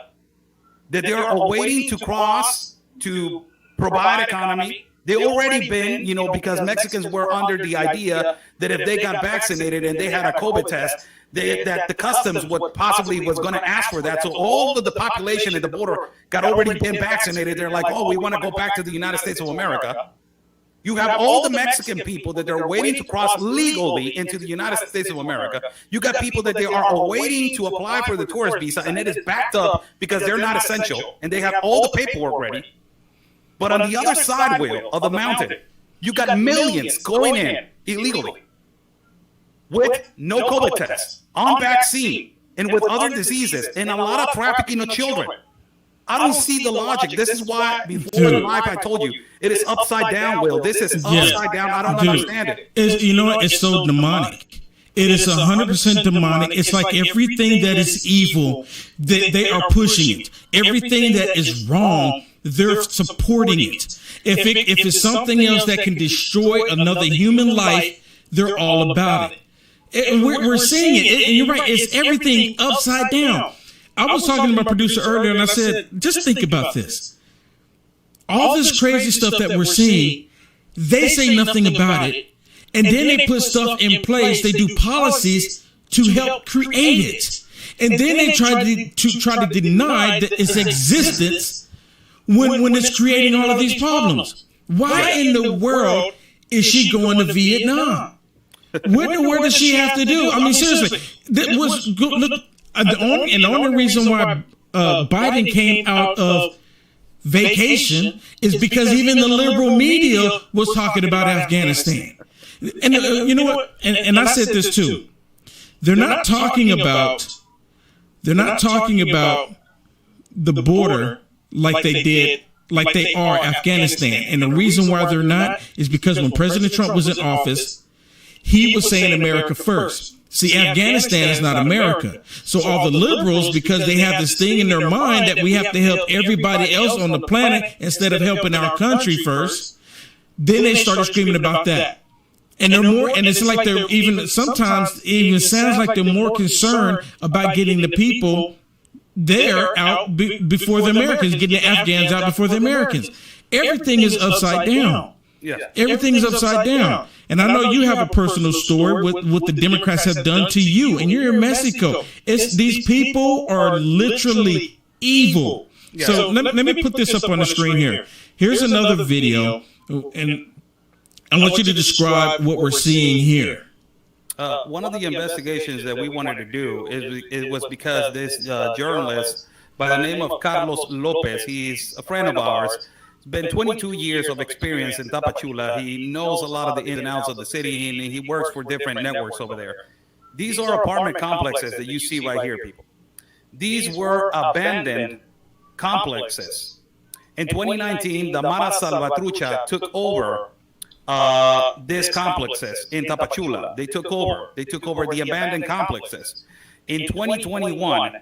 that they're awaiting to cross to provide economy. They already been, because Mexicans were under the idea that if they got vaccinated and they had a COVID test, that the customs was going to ask for that. So all of the population at the border got already been vaccinated. They're like, oh, we want to go back to the United States of America. You have all the Mexican people that they're waiting to cross legally into the United States of America. You got people that they are awaiting to apply for the tourist visa, and it is backed up because they're not essential, and they have all the paperwork ready. But on the other side, Will, of the mountain, you got millions going in illegally with no COVID tests, on vaccine, and with other diseases, and a lot of trafficking of children. I don't see the logic. This is why before the live I told you, it is upside down, Will. This is upside down. I don't understand it. It's so demonic. It is 100% demonic. It's like everything that is evil, they are pushing it. Everything that is wrong, they're supporting it. If it's something else that can destroy another human life, they're all about it. We're seeing it. And you're right. It's everything upside down. I was talking to my producer earlier, and I said, just think about this. All this crazy stuff that we're seeing, they say nothing about it. And then they put stuff in place. They do policies to help create it. And then they try to deny its existence when it's creating all of these problems. Why in the world is she going to Vietnam? What in the world does she have to do? I mean, seriously, the only reason why Biden came out of vacation is because even the liberal media was talking about Afghanistan. And you know what? And I said this too. They're not talking about the border like they did, like they are Afghanistan. And the reason why they're not is because when President Trump was in office, he was saying America first. See, Afghanistan is not America. So all the liberals, because they have this thing in their mind that we have to help everybody else on the planet instead of helping our country first, then they started screaming about that. And they're more, and it's like they're even, sometimes it even sounds like they're more concerned about getting the people there out before the Americans, getting the Afghans out before the Americans. Everything is upside down. Everything is upside down. And I know you have a personal story with what the Democrats have done to you, and you're in Mexico. These people are literally evil. So let me put this up on the screen here. Here's another video, and I want you to describe what we're seeing here. One of the investigations that we wanted to do was because this journalist by the name of Carlos Lopez. He's a friend of ours. It's been 22 years of experience in Tapachula. He knows a lot of the ins and outs of the city, and he works for different networks over there. These are apartment complexes that you see right here, people. These were abandoned complexes. In 2019, the Mara Salvatrucha took over these complexes in Tapachula. They took over the abandoned complexes. In 2021,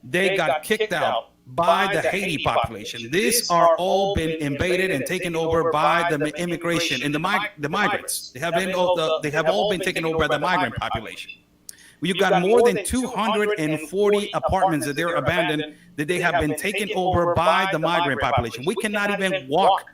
they got kicked out by the Haiti population. These are all been invaded and taken over by the immigration and the migrants. They have all been taken over by the migrant population. You've got more than 240 apartments that they're abandoned, that they have been taken over by the migrant population. We cannot even walk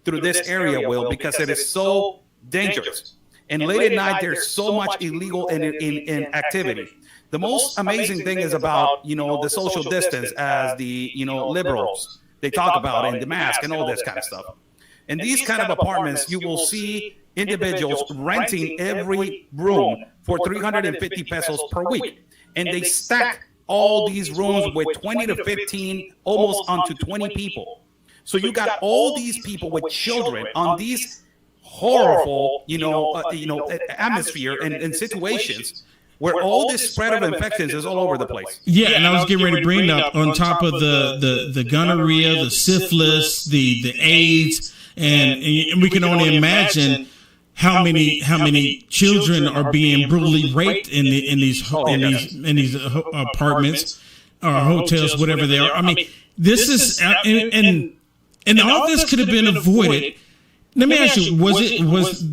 through this area, Will, because it is so dangerous. And late at night, there's so much illegal in activity. The most amazing thing is about, the social distance, as the, liberals, they talk about, and the mask and all this kind of stuff. In these kind of apartments, you will see individuals renting every room for 350 pesos per week. And they stack all these rooms with 20 to 15, almost onto 20 people. So you got all these people with children on these horrible, atmosphere and situations where all this spread of infections is all over the place. Yeah, and I was getting ready to bring up on top of the gonorrhea, the syphilis, the AIDS, and we can only imagine how many children are being brutally raped in these apartments or hotels, whatever they are. I mean, this is and all this could have been avoided. Let me ask you: was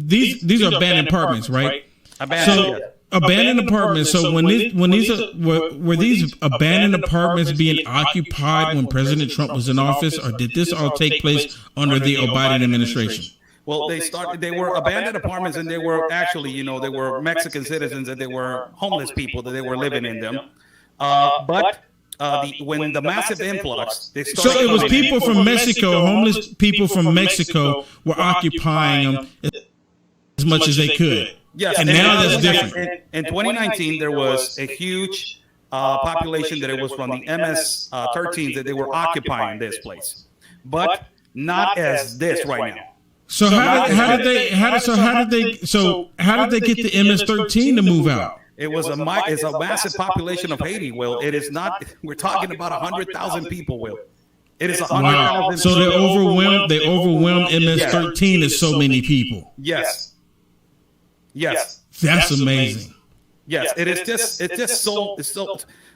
these are abandoned apartments, right? Abandoned apartments. So were these abandoned apartments being occupied when President Trump was in office, or did this all take place under the Biden administration? Well, they were abandoned apartments, and they were actually, they were Mexican citizens, and they were homeless people that they were living in them. When the massive influx, they started. So it was people from Mexico, homeless people from Mexico were occupying them as much as they could. Yes, and now that's different. In 2019, there was a huge population that it was from the MS-13s that they were occupying this place, but not as this right now. So how did they get the MS-13 to move out? It's a massive population of Haiti, Will. It is not. We're talking about 100,000 people, Will. It is 100,000. Wow. So they overwhelmed MS-13 as so many people. Yes. That's amazing. Yes, it's just so.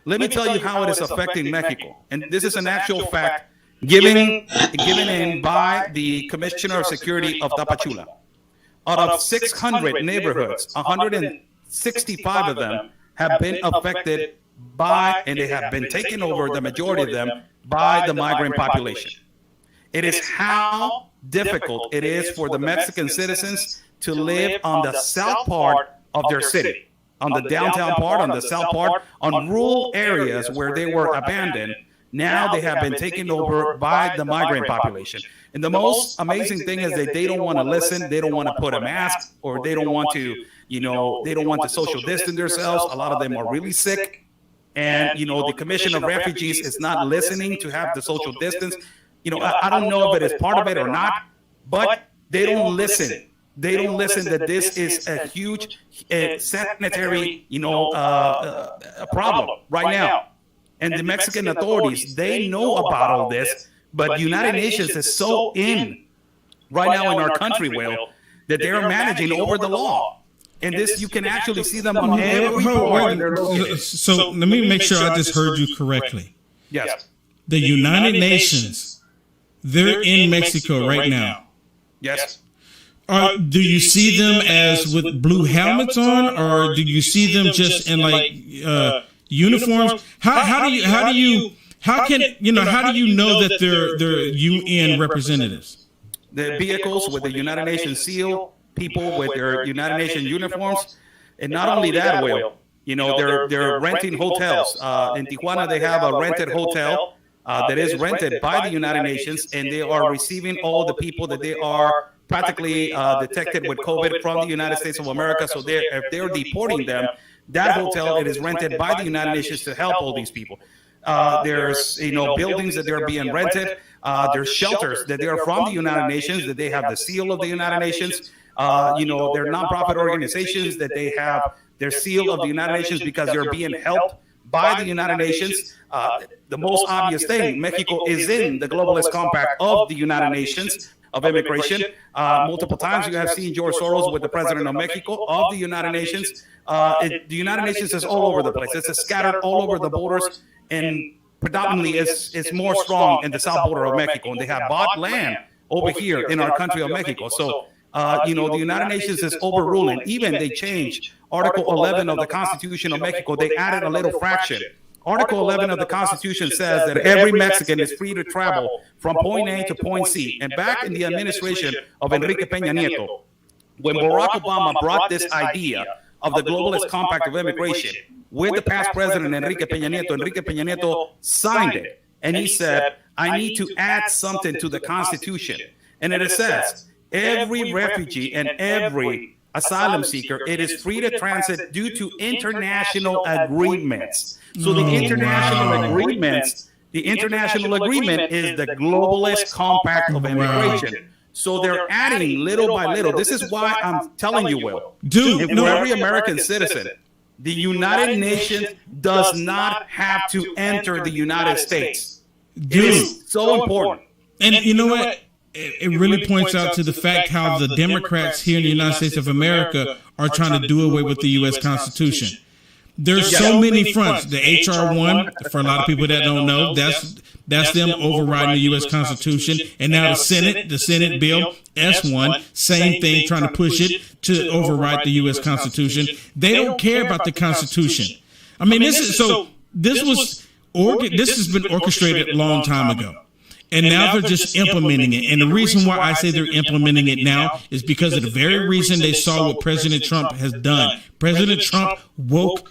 Let me tell you how it is affecting Mexico, and this is an actual fact given in by the Commissioner of Security of Tapachula. Out of 600 neighborhoods, 165 of them have been affected by, and they have been taken over, the majority of them, by the migrant population. It is how difficult it is for the Mexican citizens to live on the south part of their city, on the downtown part, on the south part, on rural areas where they were abandoned. Now they have been taken over by the migrant population. And the most amazing thing is that they don't want to listen. They don't want to put a mask, or they don't want to, they don't want to social distance themselves. A lot of them are really sick. And, the Commission of Refugees is not listening to have the social distance. I don't know if it is part of it or not, but they don't listen. They don't listen that this is a huge sanitary, problem right now. And the Mexican authorities, they know about all this, but the United Nations is so in right now in our country, Will, that they're managing over the law. And this, you can actually see them on every board. So let me make sure I just heard you correctly. Yes. The United Nations, they're in Mexico right now. Yes. Do you see them as with blue helmets on, or do you see them just in uniforms? How do you know that they're UN representatives? The vehicles with the United Nations seal, people with their United Nations uniforms, and not only that, Will, they're renting hotels. In Tijuana, they have a rented hotel that is rented by the United Nations, and they are receiving all the people that they are practically detected with COVID from the United States of America. So if they're deporting them, that hotel, it is rented by the United Nations to help all these people. There's buildings that they're being rented. There's shelters that they are from the United Nations, that they have the seal of the United Nations. They're nonprofit organizations that they have their seal of the United Nations because they're being helped by the United Nations. The most obvious thing, Mexico is in the Globalist Compact of the United Nations of immigration. Multiple times you have seen George Soros with the president of Mexico of the United Nations. The United Nations is all over the place. It's scattered all over the borders, and predominantly it's more strong in the south border of Mexico. And they have bought land over here in our country of Mexico. So, the United Nations is overruling. Even they changed Article 11 of the Constitution of Mexico. They added a little fraction. Article 11 of the Constitution says that every Mexican is free to travel from point A to point C. And back in the administration of Enrique Peña Nieto, when Barack Obama brought this idea of the Globalist Compact of Immigration with the past president Enrique Peña Nieto signed it. And he said, I need to add something to the Constitution. And it says, every refugee and every asylum seeker, it is free to transit due to international agreements. So the international agreement is the Globalist Compact of Immigration. So they're adding little by little. This is why I'm telling you, Will. Dude, for every American citizen, the United Nations does not have to enter the United States. It is so important. And you know what? It really points out to the fact how the Democrats here in the United States of America are trying to do away with the U.S. Constitution. There's so many fronts. The H.R. 1, for a lot of people that don't know, that's them overriding the U.S. Constitution. And now the Senate bill, S1, same thing, trying to push it to override the U.S. Constitution. They don't care about the Constitution. I mean, this has been orchestrated a long time ago. And now they're just implementing it. And the reason why I say they're implementing it now is because of the very reason they saw what President Trump has done. President Trump woke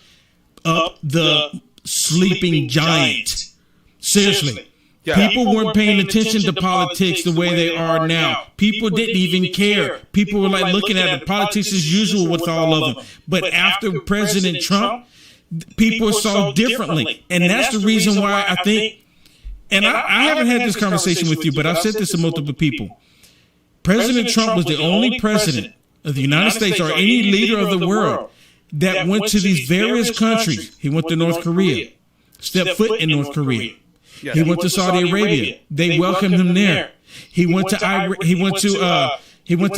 up the sleeping giant. Seriously. People weren't paying attention to politics the way they are now. People didn't even care. People were like looking at it. Politics as usual with all of them. But after President Trump, people saw differently. And that's the reason why I think, and I haven't had this conversation with you, but I've said this to multiple people. President Trump was the only president of the United States or any leader of the world that went to these various countries. He went to North Korea, stepped foot in North Korea. He went to Saudi Arabia. They welcomed him there. He went to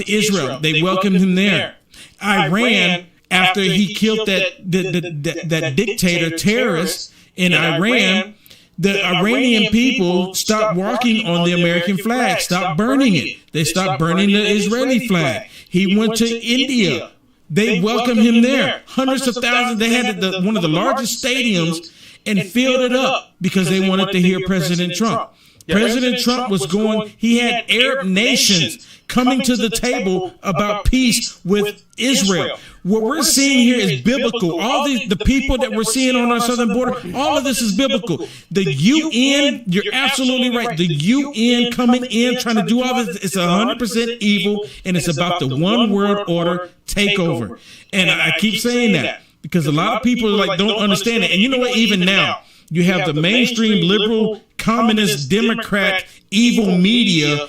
Israel. They welcomed him there. Iran, after he killed that dictator terrorist in Iran, the Iranian people stopped walking on the American flag, stopped burning it. They stopped burning the Israeli flag. He went to India. They welcomed him there. Hundreds of thousands. They had one of the largest stadiums and filled it up because they wanted to hear President Trump. President Trump was going, he had Arab nations coming to the table about peace with Israel. What we're seeing here is biblical. All the people that we're seeing on our southern border, all of this is biblical. The UN, you're absolutely right. The UN coming in, trying to do all this, it's 100% evil, and it's about the one world order takeover. And I keep saying that because a lot of people don't understand it. And you know what? Even now, you have the mainstream liberal, communist, Democrat, evil media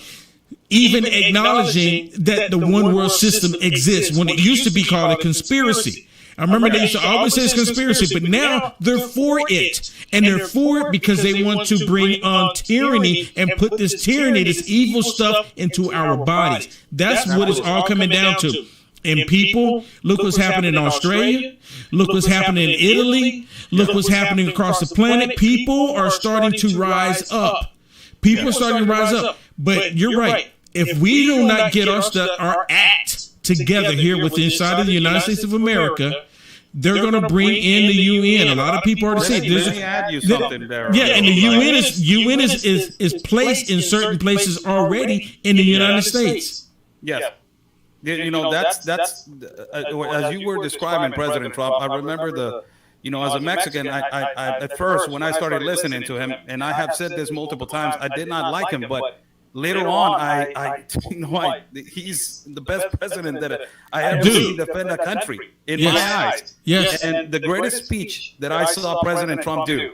even acknowledging that the one world system exists when it used to be called a conspiracy. I remember they used to always say it's conspiracy, but now they're for it. And they're for it because they want to bring on tyranny and put this tyranny, this evil stuff into our bodies. That's what it's all coming down to. And people, look what's happening in Australia. Look what's happening in Italy. Look what's happening across the planet. People are starting to rise up. People are starting to rise up. But you're right. If we do not get our act together here with inside of the United States of America, they're going to bring in the UN. A lot of people are saying, let me add you something there. Yeah, and the UN is placed in certain places already in the United States. Yes. That's as you were describing President Trump, I remember as a Mexican, I at first when I started listening to him, and I have said this multiple times, I did not like him, but later on, he's the best president that I ever seen defend a country in my eyes. Yes. And the greatest speech that I saw President Trump do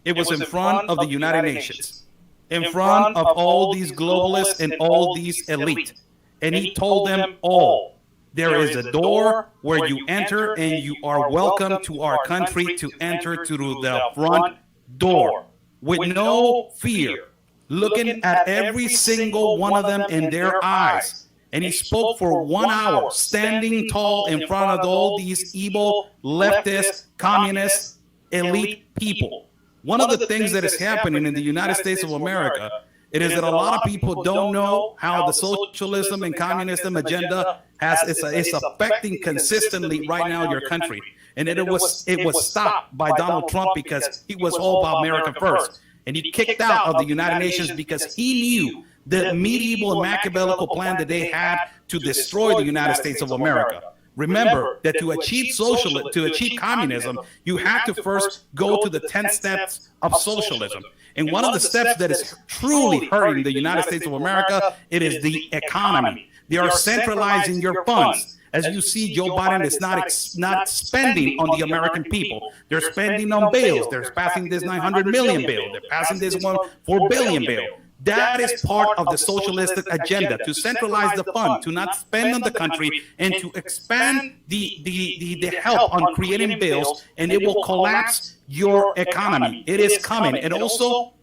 It was in front of the United Nations, in front of all these globalists and all these elite. And he told them all, there is a door where you enter and you are welcome to our country to enter through the front door with no fear, looking at every single one of them in their eyes. And he spoke for 1 hour, standing tall in front of all these evil, leftist, communist, elite people. One of the things that is happening in the United States of America, it is that a lot of people don't know how the socialism and communism agenda is affecting consistently right now your country. And it was stopped by Donald Trump because he was all about America first. And he kicked out of the United Nations because he knew the medieval and Machiavellical plan that they had to destroy the United States of America. Remember that to achieve communism, you have to first go to the 10 steps of socialism. And one of the steps that is truly hurting the United States of America, it is the economy. They are centralizing your funds. As you see, Joe Biden is not spending on the American people. They're spending on bills. They're passing this 900 million bill. They're passing this 4 billion bill. That is part of the socialistic agenda, to centralize the fund, to not spend on the country, and to expand the help on creating bills, and it will collapse your economy. It is coming. And also,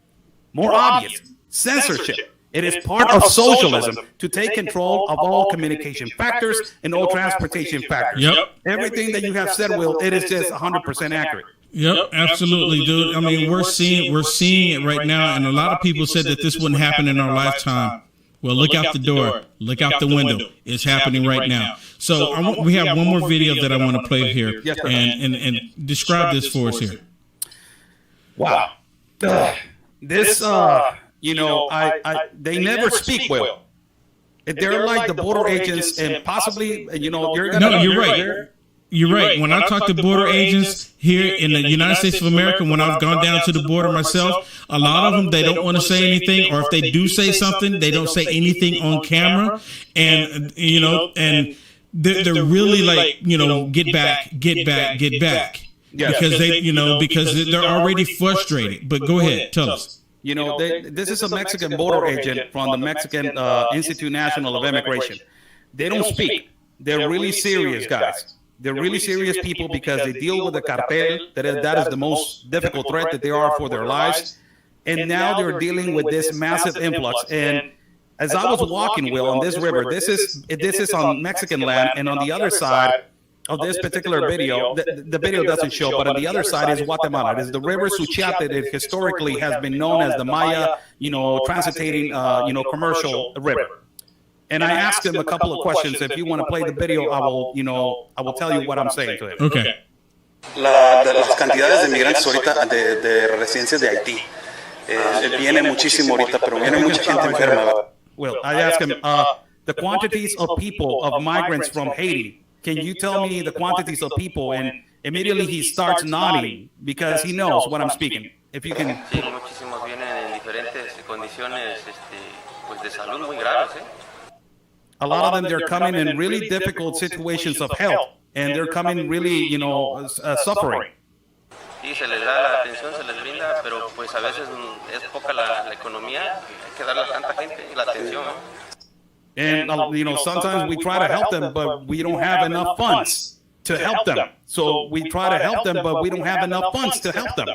more obvious, censorship. It is part of socialism to take control of all communication factors and all transportation factors. Yep. Everything that you have said, Will, it is just 100% accurate. Yep, absolutely, dude. I mean, we're seeing it right now, and a lot of people said that this wouldn't happen in our lifetime. Well, look out the door, look out the window. It's happening right now. So we have one more video that I want to play here, and describe this for us here. Wow, this they never speak well. They're like the border agents, and possibly you're right. You're right. When I talk to border agents here in the United States of America, when I've gone down to the border myself, a lot of them, they don't want to say anything, or if they do say something, they don't say anything on camera. And, and they're really like, get back. Yeah. Because they're already frustrated. But go ahead, tell us. This is a Mexican border agent from the Mexican Institute National of Immigration. They don't speak. They're really serious guys. They're really serious people because they deal with the cartel. That is the most difficult threat that they are for their lives. And now they're dealing with this massive influx. And as I was walking, Will, on this river, this is on Mexican land, and on the other side of this particular video, the video doesn't show, but on the other side is Guatemala. It is the river Suchiate that historically has been known as the Maya, transitating, commercial river. And I asked him a couple of questions. If you want to play the video, I will tell you what I'm saying to him. Okay. Las cantidades de migrantes ahorita de residencias de Haití. Viene muchísimo ahorita, pero viene mucha gente enferma. Well, I asked him the quantities of people, of migrants from Haiti. Can you tell me the quantities of people? And immediately he starts nodding because he knows what I'm speaking. If you can. Sí, muchísimos vienen en diferentes condiciones, pues de salud muy graves, A lot of them, they're coming in really difficult situations of health, and they're coming really, suffering. Sí, se les da la atención, se les brinda, pero pues a veces es poca la economía, hay que darle a tanta gente la atención. And, sometimes we try to help them, but we don't have enough funds to help them. So we try to help them, but we don't have enough funds to help them.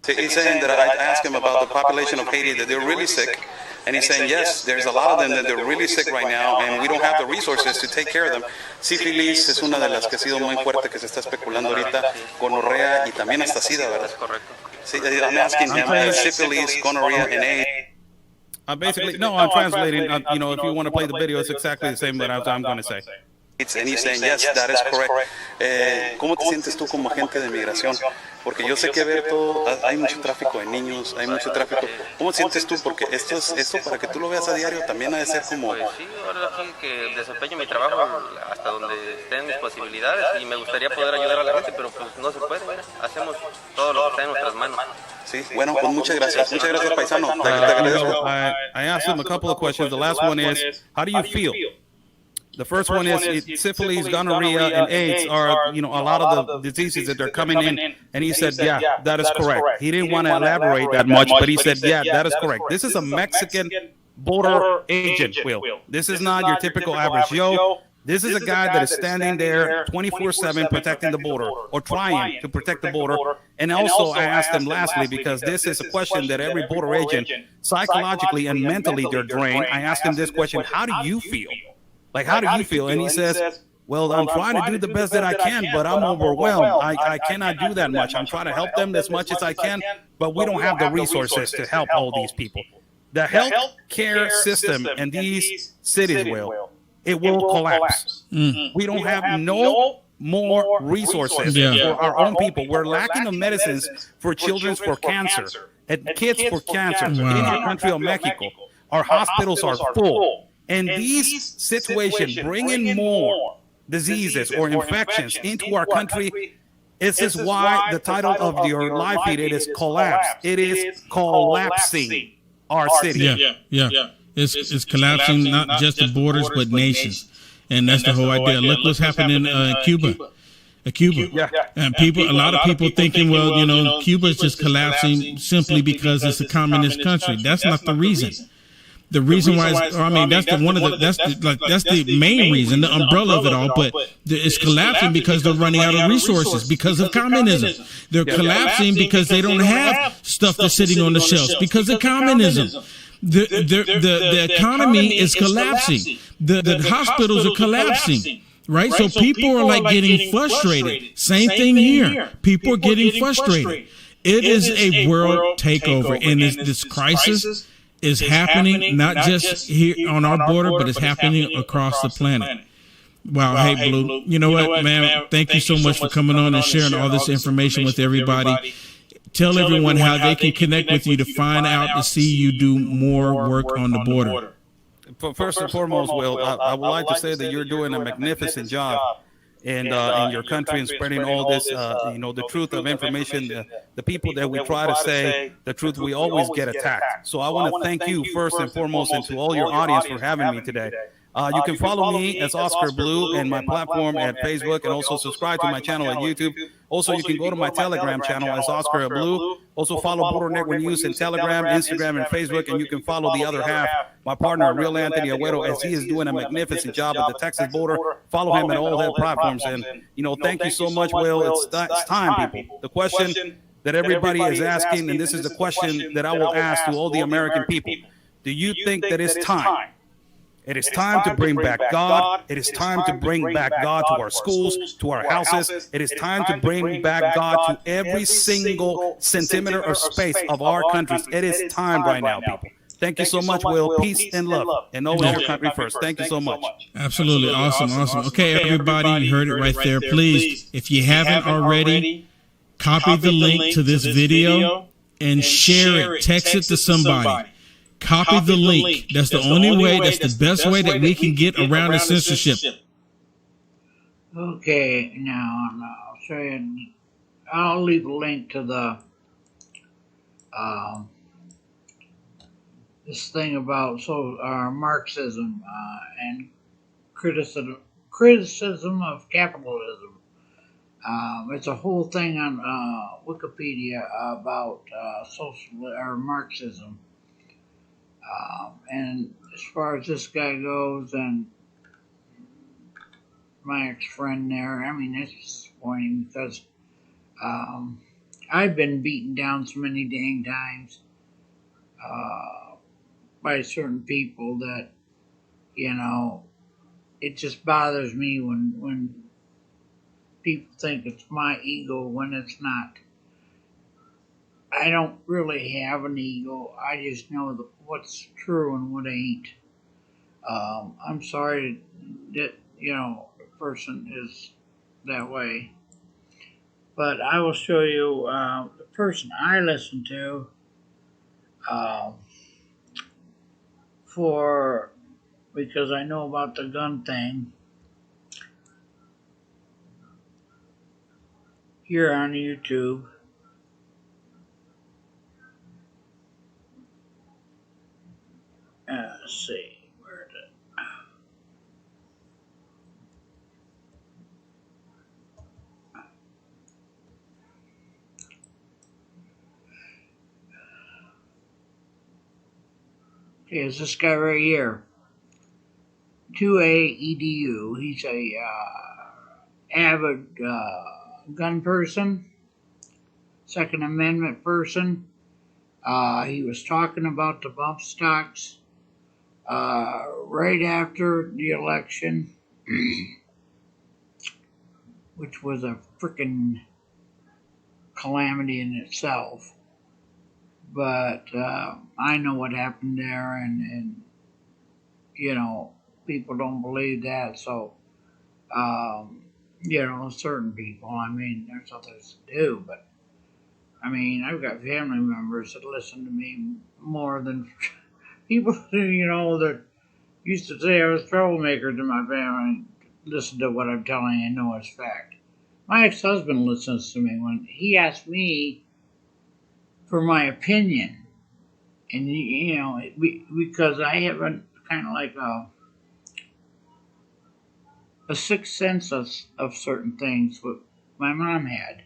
He's saying that I asked him about the population of Haiti, that they're really sick. And he's saying, yes, there's a lot of them that they're really sick right now, and we don't have the resources to take care of them. Sífilis es una de las que ha sido muy fuerte que se está especulando ahorita, gonorrea y también hasta sida, ¿verdad? Es correcto. Sí, I'm asking him, syphilis, gonorrhea, and AIDS. Basically, no, I'm translating. If you want to play the video, it's exactly the same that I'm going to say. And he's saying, yes, that is correct. ¿Cómo te sientes tú como agente de migración? Porque yo sé que ver todo, hay mucho tráfico de niños, hay mucho tráfico. ¿Cómo te sientes tú? Porque esto para que tú lo veas a diario también ha de ser como... Pues sí, ahora sí que desempeño mi trabajo hasta donde estén mis posibilidades y me gustaría poder ayudar a la gente, pero pues no se puede, mira, hacemos todo lo que está en nuestras manos. Sí, bueno, pues muchas gracias paisano. Te agradezco. I asked him a couple of questions. The last one is, how do you feel? The first one is syphilis, gonorrhea, and AIDS are, a lot of the diseases that are coming in. And he said, yeah, that is correct. He didn't want to elaborate that much, but he said, yeah, that is correct. This is a Mexican border agent, Will. This is not your typical average Joe. This is a guy that is standing there 24/7 protecting the border, or trying to protect the border. And also, I asked him lastly, because this is a question that every border agent, psychologically and mentally, they're drained. I asked him this question: how do you feel? Like, how do you feel? And he says, well, I'm trying to do the best that I can, but I'm overwhelmed. I cannot do that much. I'm trying to help them as much as I can, but we don't have the resources to help all these people. The health care system in these cities, it will collapse. We don't have no more resources for our own people. We're lacking of medicines for children for cancer and kids for cancer in our country of Mexico. Our hospitals are full. And these situations bringing more diseases or infections into our country. This is why the title of your live feed, it is collapse. It is collapsing our city. Yeah. It's collapsing not just the borders, but nations. And that's the whole idea. Look what's happening in Cuba. And a lot of people thinking, well, Cuba is just collapsing simply because it's a communist country. That's not the reason. The reason why, that's the main reason, the umbrella of it all. But it's collapsing because they're running out of resources because of communism. They're collapsing because they don't have stuff that's sitting on the shelves because of communism. The economy is collapsing. The hospitals are collapsing. Right? So people are like getting frustrated. Same thing here. People are getting frustrated. It is a world takeover. And this crisis is happening not just here on our border, but it's happening across the planet. Wow. Hey, Blue. You know what, man? Thank you so much for coming on and sharing all this information with everybody. Tell everyone how they can connect with you to find out to see you do more work on the border. First and foremost, Will, I would like to say that you're doing a magnificent job in your country and spreading all this, the truth of information. The people that we try to say the truth, we always get attacked. So I want to thank you first and foremost, and to all your audience for having me today. You can follow me as Oscar Blue and my platform at Facebook, and also subscribe to my channel at YouTube. Also, you can go to my Telegram channel as Oscar Blue. Also, follow Border Network News in Telegram, Instagram, and Facebook, and you can follow the other half, my partner, Real Anthony Agüero, as he is doing a magnificent job at the Texas border. Follow him at all their platforms. And, thank you so much, Will. It's time, people. The question that everybody is asking, and this is the question that I will ask to all the American people. Do you think that it's time? It is time to bring back God. It is time to bring back God to our schools, to our houses. It is time to bring back God to every single centimeter of space of our countries. It is time right now, people. Thank you so much, Will. Peace and love. And always your country first. Thank you so much. Absolutely. Awesome. Okay, everybody, you heard it right there. Please, if you haven't already, copy the link to this video and share it. Text it to somebody. Copy the link. That's the only way. That's the best way that we can get around the censorship. Okay, now I'll show you. I'll leave a link to the this thing about Marxism and criticism of capitalism. It's a whole thing on Wikipedia about social or Marxism. And as far as this guy goes, and my ex-friend there, it's disappointing because I've been beaten down so many dang times by certain people that, it just bothers me when people think it's my ego when it's not. I don't really have an ego. I just know what's true and what ain't. I'm sorry that, the person is that way. But I will show you the person I listen to because I know about the gun thing here on YouTube. Let's see, where is it? is this guy right here. 2A EDU. He's a avid gun person, Second Amendment person. He was talking about the bump stocks right after the election, which was a freaking calamity in itself. But I know what happened there, and you know, people don't believe that. So, you know, certain people. I mean, there's others that do, but I mean, I've got family members that listen to me more than people, you know, that used to say I was troublemakers in my family. Listen to what I'm telling you, know it's fact. My ex-husband listens to me when he asks me for my opinion, and you know, because I have a kind of like a sixth sense of certain things. What my mom had,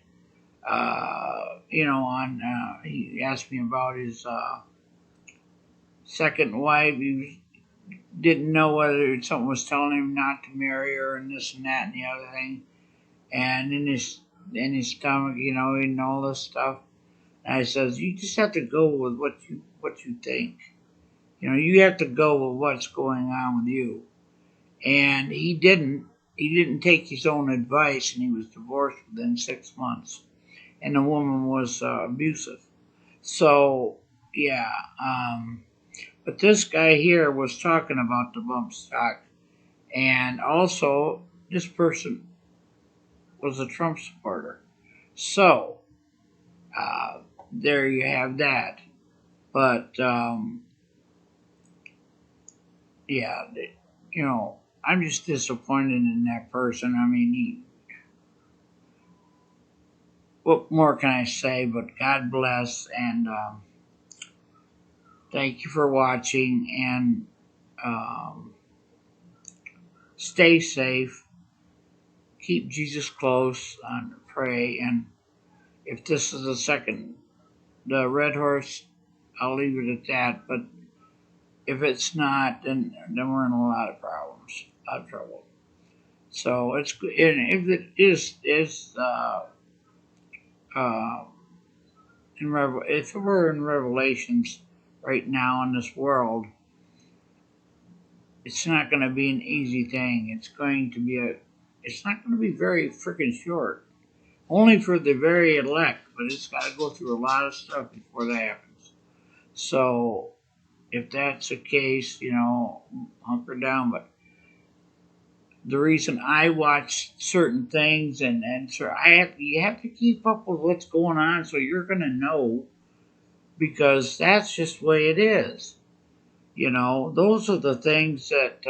you know, on he asked me about his second wife. He didn't know whether something was telling him not to marry her, and this and that and the other thing, and in his stomach, you know, and all this stuff. And I says, you just have to go with what you think. You know, you have to go with what's going on with you. And he didn't. He didn't take his own advice, and he was divorced within 6 months. And the woman was abusive. So, yeah. But this guy here was talking about the bump stock. And also, this person was a Trump supporter. So, there you have that. But, yeah, you know, I'm just disappointed in that person. I mean, what more can I say? But God bless, and thank you for watching, and stay safe. Keep Jesus close and pray. And if this is the red horse, I'll leave it at that. But if it's not, then we're in a lot of problems, a lot of trouble. So it's good. And if it is if it were in Revelations right now in this world, it's not going to be an easy thing. It's not going to be very freaking short. Only for the very elect, but it's got to go through a lot of stuff before that happens. So, if that's the case, you know, hunker down. But the reason I watch certain things and so you have to keep up with what's going on, so you're going to know, because that's just the way it is. You know, those are the things that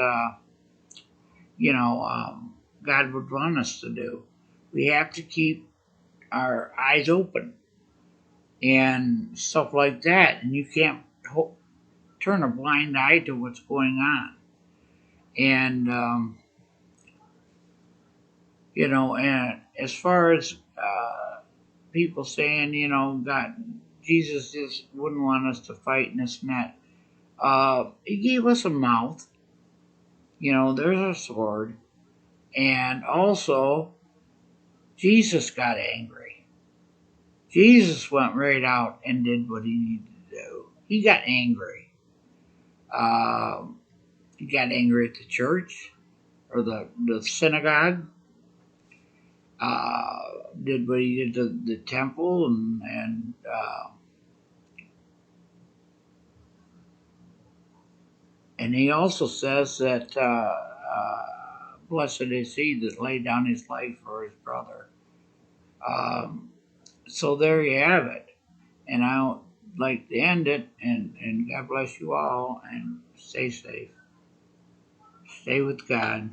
you know, God would want us to do. We have to keep our eyes open and stuff like that, and you can't turn a blind eye to what's going on. And you know, and as far as people saying, you know, God, Jesus just wouldn't want us to fight and this and that. He gave us a mouth. You know, there's a sword, and also Jesus got angry. Jesus went right out and did what he needed to do. He got angry. He got angry at the church or the synagogue. Did what he did to the temple, and he also says that blessed is he that laid down his life for his brother. So there you have it. And I would like to end it, and God bless you all, and stay safe. Stay with God.